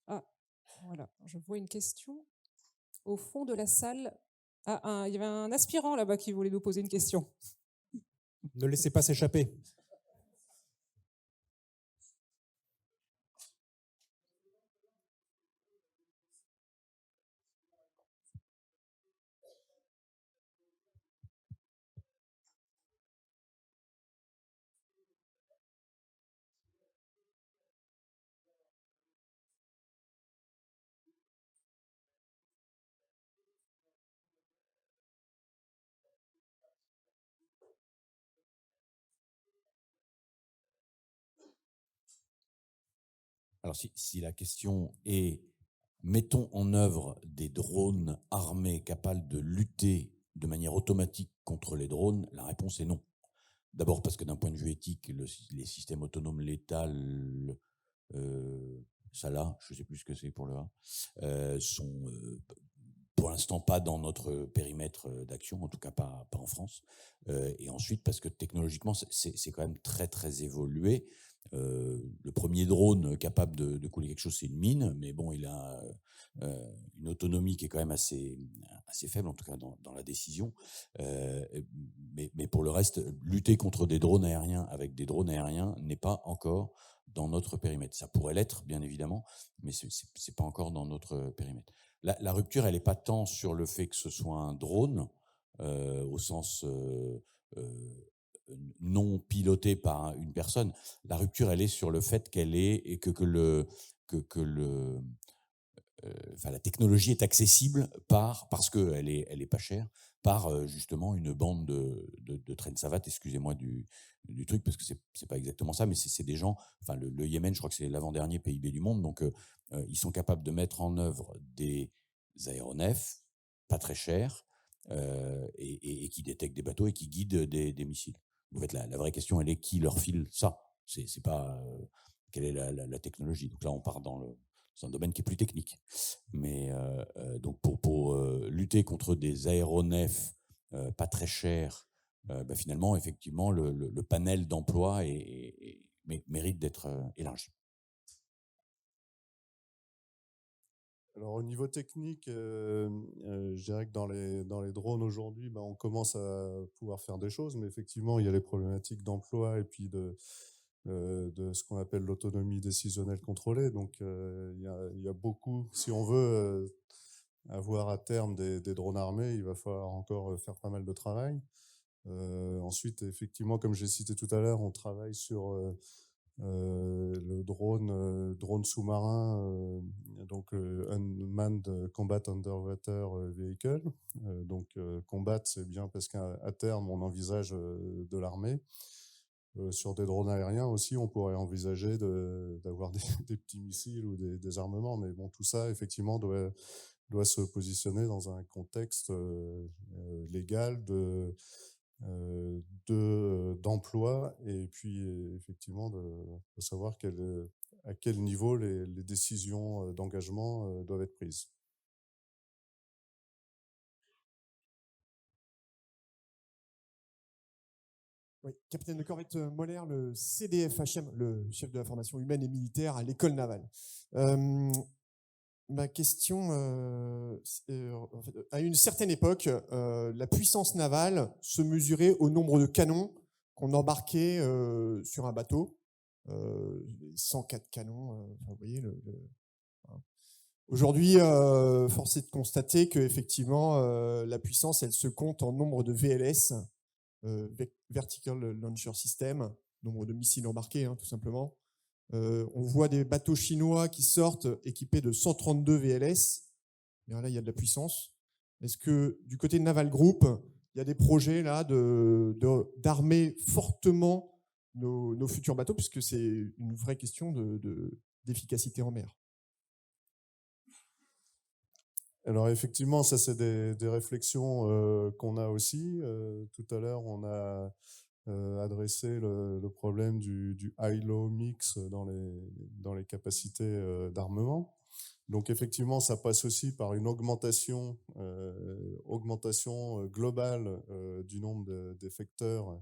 Ah, voilà, je vois une question au fond de la salle. Ah, il y avait un aspirant là-bas qui voulait nous poser une question. Ne laissez pas s'échapper. Alors, si la question est, mettons en œuvre des drones armés capables de lutter de manière automatique contre les drones, la réponse est non. D'abord parce que d'un point de vue éthique, les systèmes autonomes létals, ça là, je ne sais plus ce que c'est pour le A, sont pour l'instant pas dans notre périmètre d'action, en tout cas pas en France. Et ensuite parce que technologiquement, c'est quand même très très évolué. Le premier drone capable de couler quelque chose, c'est une mine, mais bon, il a une autonomie qui est quand même assez faible, en tout cas dans la décision. Mais pour le reste, lutter contre des drones aériens avec des drones aériens n'est pas encore dans notre périmètre. Ça pourrait l'être, bien évidemment, mais c'est pas encore dans notre périmètre. La rupture, elle n'est pas tant sur le fait que ce soit un drone, au sens non piloté par une personne. La rupture, elle est sur le fait qu'elle est et enfin, la technologie est accessible parce qu'elle est pas chère, par justement une bande de traînes savates, excusez-moi du truc, parce que c'est pas exactement ça, mais c'est des gens, enfin le Yémen, je crois que c'est l'avant-dernier PIB du monde, donc ils sont capables de mettre en œuvre des aéronefs pas très chers et qui détectent des bateaux et qui guident des missiles. En fait, la vraie question, elle est qui leur file ça. C'est pas quelle est la technologie. Donc là, on part c'est un domaine qui est plus technique. Mais donc pour lutter contre des aéronefs pas très chers, finalement, effectivement, le panel d'emploi mérite d'être élargi. Alors au niveau technique, je dirais que dans les drones aujourd'hui, on commence à pouvoir faire des choses, mais effectivement, il y a les problématiques d'emploi et puis de ce qu'on appelle l'autonomie décisionnelle contrôlée. Donc il y a beaucoup, si on veut avoir à terme des drones armés, il va falloir encore faire pas mal de travail. Ensuite, effectivement, comme j'ai cité tout à l'heure, on travaille sur le drone sous-marin, donc Unmanned Combat Underwater Vehicle. Donc combat, c'est bien parce qu'à terme, on envisage de l'armée. Sur des drones aériens aussi, on pourrait envisager d'avoir des petits missiles ou des armements, mais bon, tout ça, effectivement, doit se positionner dans un contexte légal d'emploi et puis effectivement de savoir à quel niveau les décisions d'engagement doivent être prises. Oui, capitaine de corvette Moller, le CDFHM, le chef de la formation humaine et militaire à l'école navale. Ma question, à une certaine époque, la puissance navale se mesurait au nombre de canons qu'on embarquait sur un bateau. 104 canons, vous voyez. Aujourd'hui, force est de constater qu'effectivement, la puissance, elle se compte en nombre de VLS, Vertical Launcher System, nombre de missiles embarqués, tout simplement. On voit des bateaux chinois qui sortent équipés de 132 VLS. Et là, il y a de la puissance. Est-ce que du côté de Naval Group, il y a des projets là d'armer fortement nos futurs bateaux, puisque c'est une vraie question d'efficacité en mer? Alors effectivement, ça c'est des réflexions qu'on a aussi. Tout à l'heure, on a adressé le problème du high-low mix dans les capacités d'armement. Donc effectivement, ça passe aussi par une augmentation globale du nombre d'effecteurs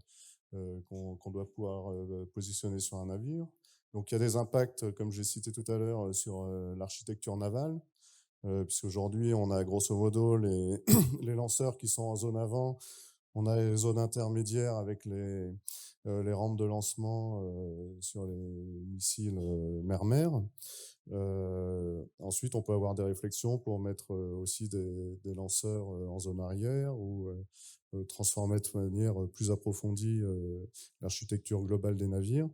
qu'on doit pouvoir positionner sur un navire. Donc il y a des impacts, comme j'ai cité tout à l'heure, sur l'architecture navale. Puisqu'aujourd'hui, on a grosso modo les lanceurs qui sont en zone avant, on a les zones intermédiaires avec les rampes de lancement sur les missiles mer-mer. Ensuite, on peut avoir des réflexions pour mettre aussi des lanceurs en zone arrière ou transformer de manière plus approfondie l'architecture globale des navires.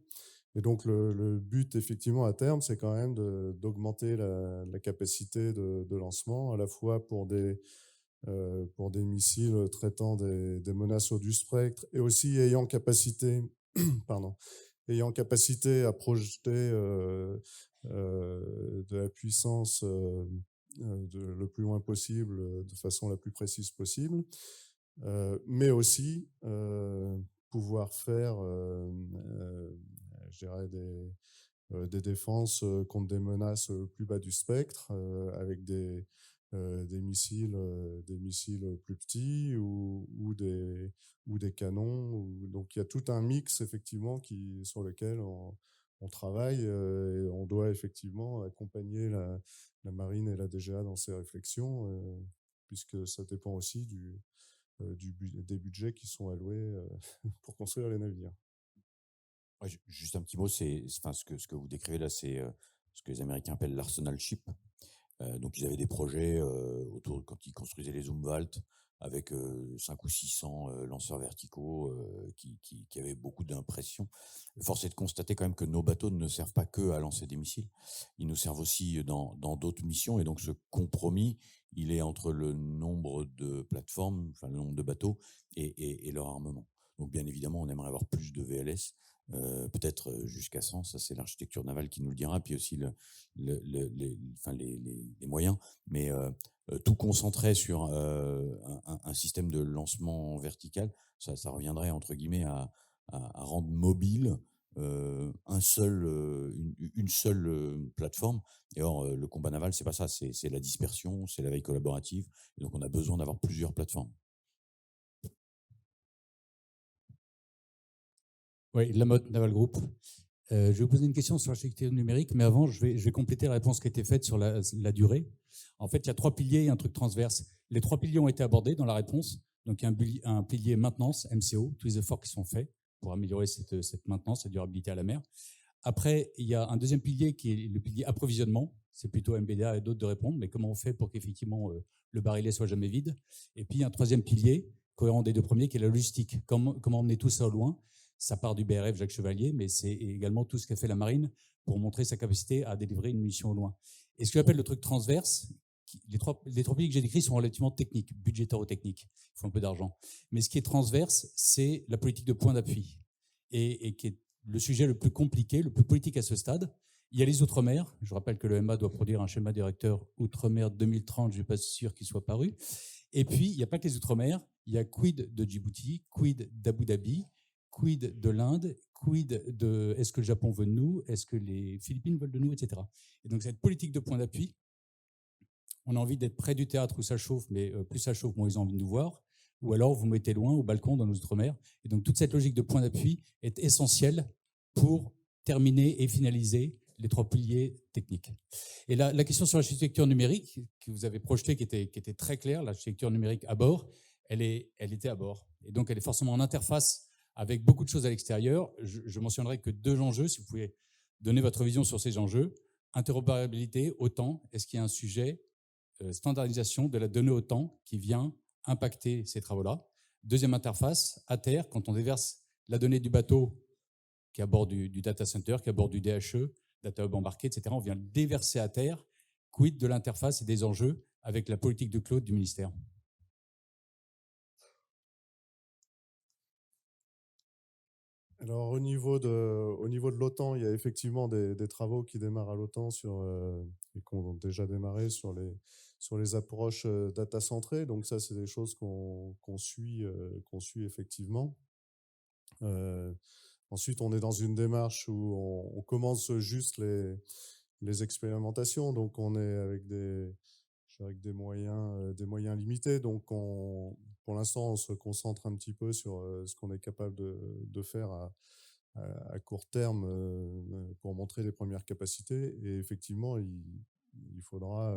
Et donc, le but, effectivement, à terme, c'est quand même d'augmenter la capacité de lancement, à la fois pour des missiles traitant des menaces au du spectre et aussi ayant capacité à projeter de la puissance le plus loin possible, de façon la plus précise possible, mais aussi pouvoir faire, je dirais, des défenses contre des menaces plus bas du spectre, avec des missiles plus petits ou des canons. Donc il y a tout un mix effectivement sur lequel on travaille et on doit effectivement accompagner la marine et la DGA dans ces réflexions, puisque ça dépend aussi des budgets qui sont alloués pour construire les navires. Ouais, juste un petit mot, enfin, ce que vous décrivez là, c'est ce que les Américains appellent l'arsenal ship. Donc ils avaient des projets autour quand ils construisaient les Zumwalt avec 5 ou 600 lanceurs verticaux qui avaient beaucoup d'impression. Force est de constater quand même que nos bateaux ne servent pas que à lancer des missiles. Ils nous servent aussi dans d'autres missions. Et donc ce compromis, il est entre le nombre de plateformes, enfin le nombre de bateaux et leur armement. Donc bien évidemment, on aimerait avoir plus de VLS. Peut-être jusqu'à 100, ça c'est l'architecture navale qui nous le dira, puis aussi les moyens, mais tout concentré sur un système de lancement vertical, ça reviendrait entre guillemets à rendre mobile une seule plateforme. Et or, le combat naval, c'est pas ça, c'est la dispersion, c'est la veille collaborative, et donc on a besoin d'avoir plusieurs plateformes. Oui, Lamotte Naval Group. Je vais vous poser une question sur l'architecture numérique, mais avant, je vais compléter la réponse qui a été faite sur la durée. En fait, il y a 3 piliers et un truc transverse. Les 3 piliers ont été abordés dans la réponse. Donc, il y a un pilier maintenance, MCO, tous les efforts qui sont faits pour améliorer cette maintenance, cette durabilité à la mer. Après, il y a un deuxième pilier qui est le pilier approvisionnement. C'est plutôt MBDA et d'autres de répondre, mais comment on fait pour qu'effectivement le barillet soit jamais vide. Et puis, un troisième pilier, cohérent des 2 premiers, qui est la logistique. Comment emmener tout ça au loin. Ça part du BRF Jacques Chevalier, mais c'est également tout ce qu'a fait la marine pour montrer sa capacité à délivrer une mission au loin. Et ce que j'appelle le truc transverse, les trois piliers que j'ai décrits sont relativement techniques, budgétaro-techniques, il faut un peu d'argent. Mais ce qui est transverse, c'est la politique de point d'appui, et qui est le sujet le plus compliqué, le plus politique à ce stade. Il y a les Outre-mer. Je rappelle que le MA doit produire un schéma directeur Outre-mer 2030, je ne suis pas sûr qu'il soit paru. Et puis, il n'y a pas que les Outre-mer, il y a quid de Djibouti, quid d'Abu Dhabi, quid de l'Inde, quid de est-ce que le Japon veut de nous, est-ce que les Philippines veulent de nous, etc. Et donc cette politique de point d'appui, on a envie d'être près du théâtre où ça chauffe, mais plus ça chauffe, moins ils ont envie de nous voir, ou alors vous mettez loin, au balcon, dans nos outre-mer. Et donc toute cette logique de point d'appui est essentielle pour terminer et finaliser les 3 piliers techniques. Et la question sur l'architecture numérique, que vous avez projetée, qui était très claire, l'architecture numérique à bord, elle était à bord. Et donc elle est forcément en interface avec beaucoup de choses à l'extérieur. Je mentionnerai que 2 enjeux, si vous pouvez donner votre vision sur ces enjeux. Interopérabilité, OTAN, est-ce qu'il y a un sujet standardisation de la donnée OTAN qui vient impacter ces travaux-là. Deuxième interface, à terre, quand on déverse la donnée du bateau qui est à bord du data center, qui est à bord du DHE, data hub embarqué, etc., on vient le déverser à terre. Quid de l'interface et des enjeux avec la politique de cloud du ministère? Alors au niveau de l'OTAN, il y a effectivement des travaux qui démarrent à l'OTAN et qui ont déjà démarré sur les approches data centrées. Donc ça, c'est des choses qu'on suit effectivement. Ensuite, on est dans une démarche où on commence juste les expérimentations. Donc on est avec des moyens limités. Donc pour l'instant, on se concentre un petit peu sur ce qu'on est capable de faire à court terme pour montrer les premières capacités. Et effectivement, il faudra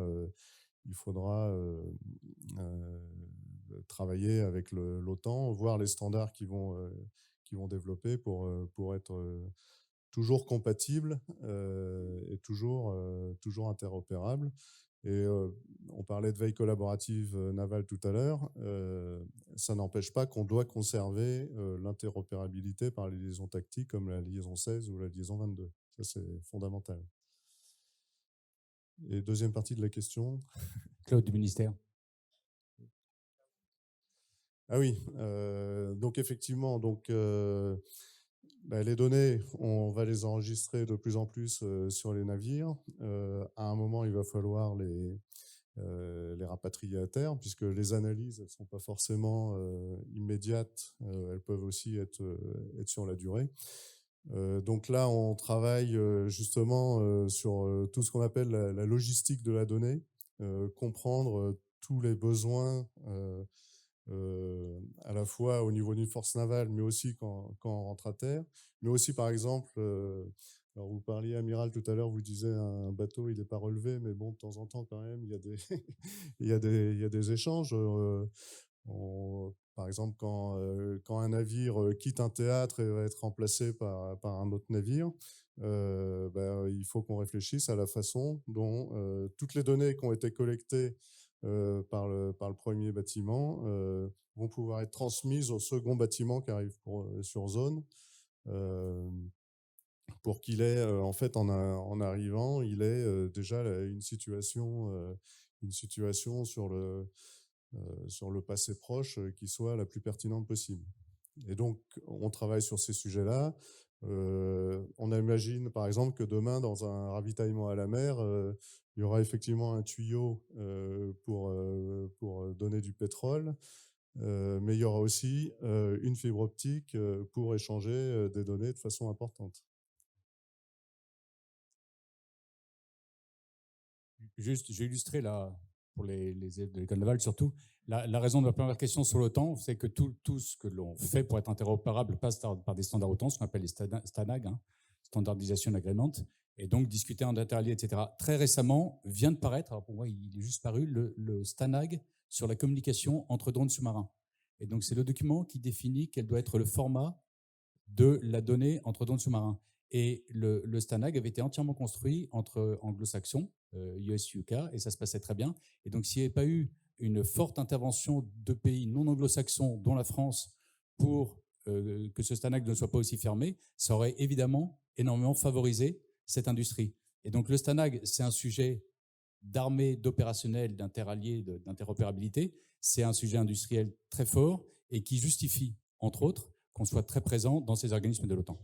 travailler avec l'OTAN, voir les standards qui vont développer pour être toujours compatibles et toujours interopérables. Et on parlait de veille collaborative navale tout à l'heure. Ça n'empêche pas qu'on doit conserver l'interopérabilité par les liaisons tactiques comme la liaison 16 ou la liaison 22. Ça, c'est fondamental. Et deuxième partie de la question. Claude du ministère. Ah oui, donc effectivement, Les données, on va les enregistrer de plus en plus sur les navires. À un moment, il va falloir les rapatrier à terre, puisque les analyses ne sont pas forcément immédiates, elles peuvent aussi être sur la durée. Donc là, on travaille justement sur tout ce qu'on appelle la logistique de la donnée, comprendre tous les besoins à la fois au niveau d'une force navale, mais aussi quand on rentre à terre, mais aussi par exemple, alors vous parliez, amiral, tout à l'heure, vous disiez un bateau, il n'est pas relevé, mais bon, de temps en temps quand même, il y a des, il y a des échanges. Par exemple, quand un navire quitte un théâtre et va être remplacé par un autre navire, il faut qu'on réfléchisse à la façon dont toutes les données qui ont été collectées par le premier bâtiment vont pouvoir être transmises au second bâtiment qui arrive sur zone pour qu'il ait, en fait, en arrivant, il ait déjà une situation sur le passé proche qui soit la plus pertinente possible. Et donc, on travaille sur ces sujets-là. On imagine, par exemple, que demain, dans un ravitaillement à la mer, il y aura effectivement un tuyau pour donner du pétrole, mais il y aura aussi une fibre optique pour échanger des données de façon importante. Juste, j'ai illustré là, pour les élèves de l'école navale surtout, la raison de ma première question sur l'OTAN, c'est que tout ce que l'on fait pour être interopérable passe par des standards OTAN, ce qu'on appelle les STANAG, Standardization Agreement, et donc discuter en interallié, etc. Très récemment, vient de paraître, alors pour moi il est juste paru, le STANAG sur la communication entre drones sous-marins. Et donc c'est le document qui définit quel doit être le format de la donnée entre drones sous-marins. Et le STANAG avait été entièrement construit entre anglo-saxons, US-UK, et ça se passait très bien. Et donc, s'il n'y avait pas eu une forte intervention de pays non anglo-saxons, dont la France, pour que ce STANAG ne soit pas aussi fermé, ça aurait évidemment énormément favorisé cette industrie. Et donc, le STANAG, c'est un sujet d'armée, d'opérationnel, d'interallié, d'interopérabilité. C'est un sujet industriel très fort et qui justifie, entre autres, qu'on soit très présent dans ces organismes de l'OTAN.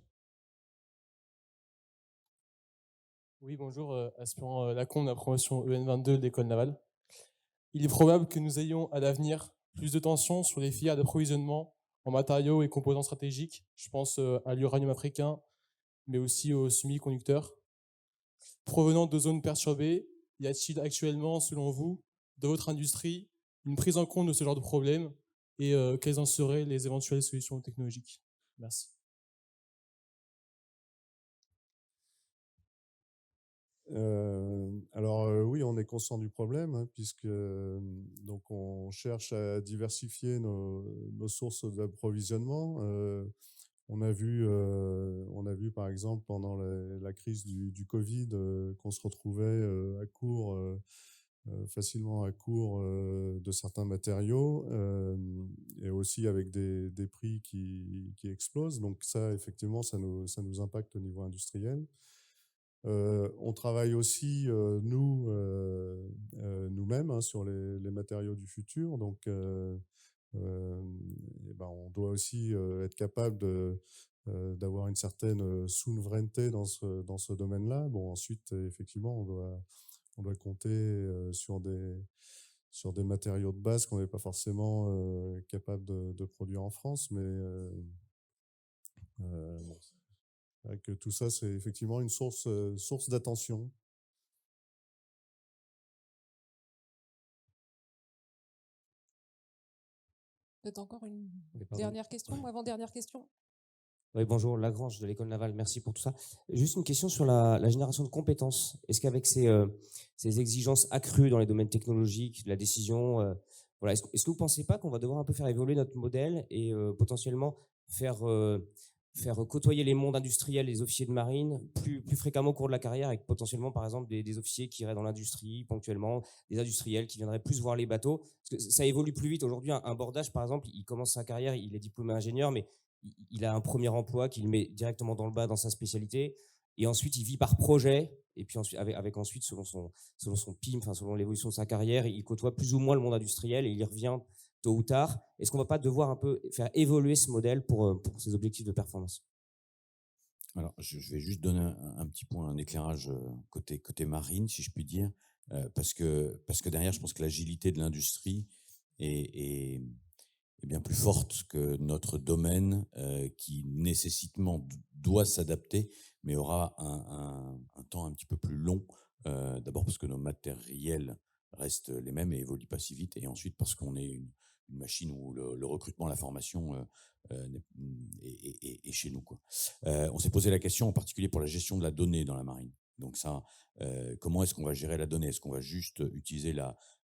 Oui, bonjour, aspirant Lacombe de la promotion EN22 de l'école navale. Il est probable que nous ayons à l'avenir plus de tensions sur les filières d'approvisionnement en matériaux et composants stratégiques. Je pense à l'uranium africain, mais aussi aux semi-conducteurs. Provenant de zones perturbées, y a-t-il actuellement, selon vous, de votre industrie, une prise en compte de ce genre de problème et quelles en seraient les éventuelles solutions technologiques? Merci. Oui, on est conscient du problème, hein, puisque donc on cherche à diversifier nos sources d'approvisionnement. On a vu par exemple pendant la crise du Covid qu'on se retrouvait facilement à court de certains matériaux et aussi avec des prix qui explosent. Donc ça, effectivement, ça nous impacte au niveau industriel. On travaille aussi, nous-mêmes, sur les matériaux du futur. Donc, on doit aussi être capable d'avoir une certaine souveraineté dans ce domaine-là. Bon, ensuite, effectivement, on doit compter sur des matériaux de base qu'on n'est pas forcément capable de produire en France, mais que tout ça, c'est effectivement une source d'attention. Peut-être encore une dernière question, ou avant-dernière question? Oui, bonjour, Lagrange de l'école navale, merci pour tout ça. Juste une question sur la génération de compétences. Est-ce qu'avec ces exigences accrues dans les domaines technologiques, de la décision, est-ce que vous ne pensez pas qu'on va devoir un peu faire évoluer notre modèle et potentiellement faire côtoyer les mondes industriels, les officiers de marine plus fréquemment au cours de la carrière, avec potentiellement par exemple des officiers qui iraient dans l'industrie ponctuellement, des industriels qui viendraient plus voir les bateaux, parce que ça évolue plus vite. Aujourd'hui, un bordage par exemple, il commence sa carrière, il est diplômé ingénieur, mais il a un premier emploi qu'il met directement dans le bas dans sa spécialité, et ensuite il vit par projet, et puis ensuite, avec ensuite selon son PIM, selon l'évolution de sa carrière, il côtoie plus ou moins le monde industriel et il y revient tôt ou tard. Est-ce qu'on ne va pas devoir un peu faire évoluer ce modèle pour ces objectifs de performance? Alors, je vais juste donner un petit point, un éclairage côté marine, si je puis dire, parce que derrière, je pense que l'agilité de l'industrie est bien plus forte que notre domaine, qui nécessitement doit s'adapter, mais aura un temps un petit peu plus long. D'abord parce que nos matériels restent les mêmes et évoluent pas si vite, et ensuite parce qu'on est une machine où le recrutement, la formation est chez nous, quoi. On s'est posé la question en particulier pour la gestion de la donnée dans la marine. Donc ça, comment est-ce qu'on va gérer la donnée? Est-ce qu'on va juste utiliser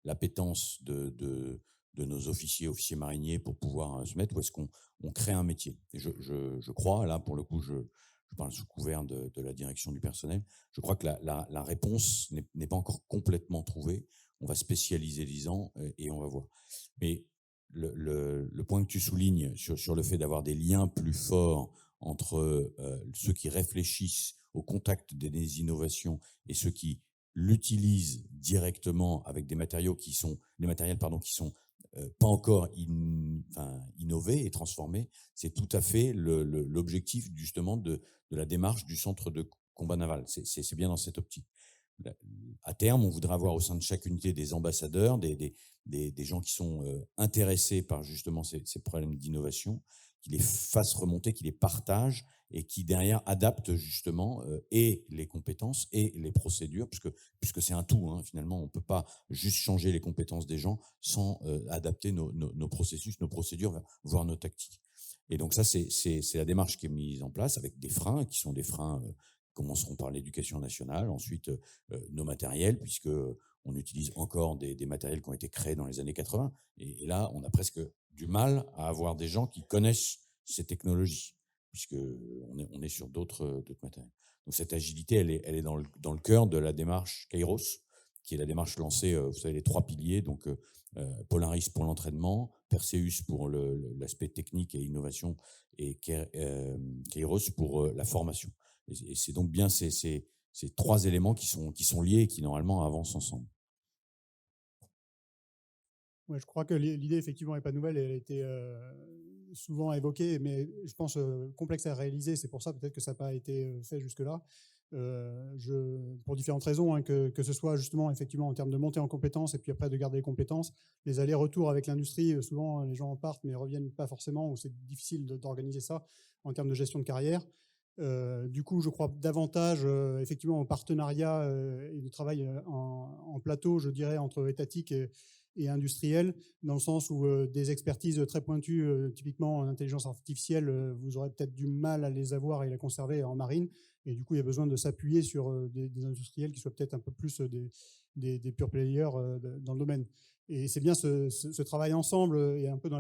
l'appétence de nos officiers mariniers pour pouvoir se mettre, ou est-ce qu'on crée un métier? Et je crois, là pour le coup, je parle sous couvert de la direction du personnel, je crois que la réponse n'est pas encore complètement trouvée. On va spécialiser 10 ans et on va voir. Mais le point que tu soulignes sur le fait d'avoir des liens plus forts entre ceux qui réfléchissent au contact des innovations et ceux qui l'utilisent directement avec des matériaux qui sont pas encore innovés et transformés, c'est tout à fait l'objectif justement de la démarche du centre de combat naval. C'est bien dans cette optique. À terme, on voudra avoir au sein de chaque unité des ambassadeurs, des gens qui sont intéressés par justement ces problèmes d'innovation, qui les fassent remonter, qui les partagent et qui derrière adaptent justement et les compétences et les procédures, puisque c'est un tout, hein, finalement. On peut pas juste changer les compétences des gens sans adapter nos processus, nos procédures, voire nos tactiques. Et donc ça, c'est la démarche qui est mise en place avec des freins qui sont des freins commenceront par l'éducation nationale, ensuite nos matériels, puisque on utilise encore des matériels qui ont été créés dans les années 80. Et là, on a presque du mal à avoir des gens qui connaissent ces technologies, puisque on est sur d'autres matériels. Donc cette agilité, elle est dans le cœur de la démarche Kairos, qui est la démarche lancée, vous savez, les 3 piliers, donc Polaris pour l'entraînement, Perseus pour l'aspect technique et innovation, et Kairos pour la formation. Et c'est donc bien ces 3 éléments qui sont liés et qui normalement avancent ensemble. Ouais, je crois que l'idée effectivement n'est pas nouvelle, elle a été souvent évoquée, mais je pense complexe à réaliser. C'est pour ça peut-être que ça n'a pas été fait jusque-là. Pour différentes raisons, hein, que ce soit justement effectivement en termes de montée en compétences et puis après de garder les compétences, les allers-retours avec l'industrie, souvent les gens partent mais reviennent pas forcément, ou c'est difficile d'organiser ça en termes de gestion de carrière. Du coup, je crois davantage effectivement au partenariat et de travail en plateau, je dirais, entre étatique et industriel, dans le sens où des expertises très pointues, typiquement en intelligence artificielle, vous aurez peut-être du mal à les avoir et les conserver en marine. Et du coup, il y a besoin de s'appuyer sur des industriels qui soient peut-être un peu plus des pure players dans le domaine. Et c'est bien ce travail ensemble et un peu dans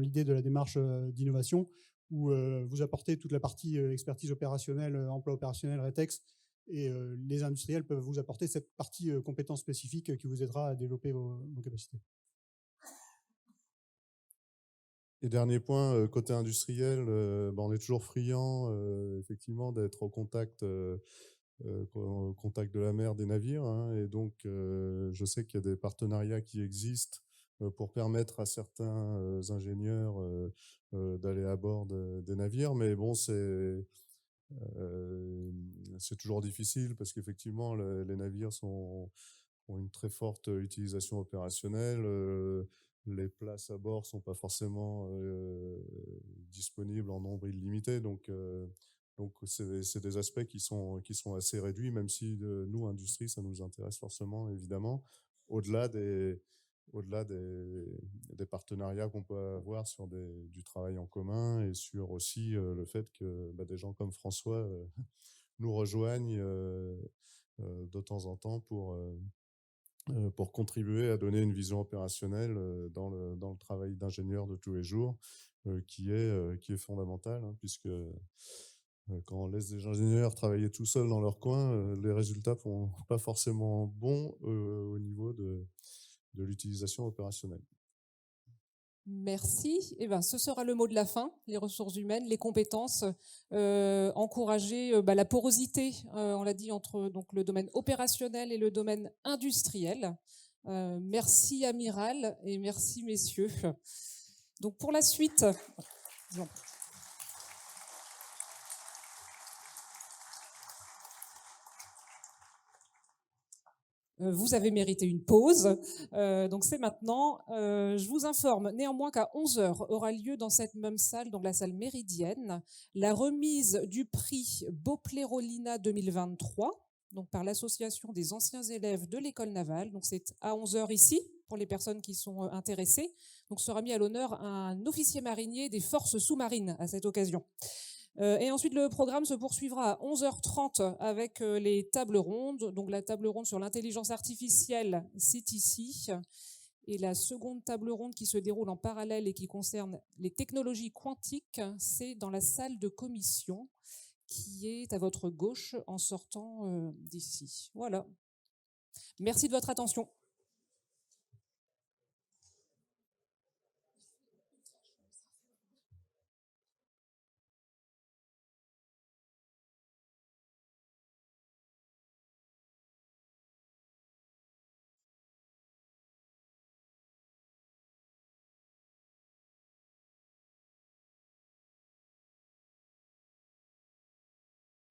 l'idée de la démarche d'innovation, où vous apportez toute la partie expertise opérationnelle, emploi opérationnel, rétex, et les industriels peuvent vous apporter cette partie compétences spécifiques qui vous aidera à développer vos capacités. Et dernier point, côté industriel, on est toujours friand effectivement d'être au contact de la mer, des navires, hein, et donc je sais qu'il y a des partenariats qui existent pour permettre à certains ingénieurs d'aller à bord des navires, mais bon, c'est toujours difficile parce qu'effectivement les navires ont une très forte utilisation opérationnelle. Les places à bord sont pas forcément disponibles en nombre illimité, donc c'est des aspects qui sont assez réduits, même si nous, industrie, ça nous intéresse forcément, évidemment, au-delà des partenariats qu'on peut avoir sur du travail en commun, et sur aussi le fait que des gens comme François nous rejoignent de temps en temps pour contribuer à donner une vision opérationnelle dans le travail d'ingénieur de tous les jours, qui est fondamental, hein, puisque quand on laisse des ingénieurs travailler tout seuls dans leur coin, les résultats sont pas forcément bons au niveau de l'utilisation opérationnelle. Merci. Eh ben, ce sera le mot de la fin. Les ressources humaines, les compétences, encourager la porosité, on l'a dit, entre donc le domaine opérationnel et le domaine industriel. Merci Amiral et merci messieurs. Donc pour la suite. Vous avez mérité une pause, donc c'est maintenant. Je vous informe néanmoins qu'à 11h aura lieu dans cette même salle, donc la salle Méridienne, la remise du prix Beauplay-Rolina 2023, donc par l'association des anciens élèves de l'école navale. Donc c'est à 11h ici, pour les personnes qui sont intéressées. Donc sera mis à l'honneur un officier marinier des forces sous-marines à cette occasion. Et ensuite, le programme se poursuivra à 11h30 avec les tables rondes. Donc la table ronde sur l'intelligence artificielle, c'est ici. Et la seconde table ronde qui se déroule en parallèle et qui concerne les technologies quantiques, c'est dans la salle de commission qui est à votre gauche en sortant d'ici. Voilà. Merci de votre attention.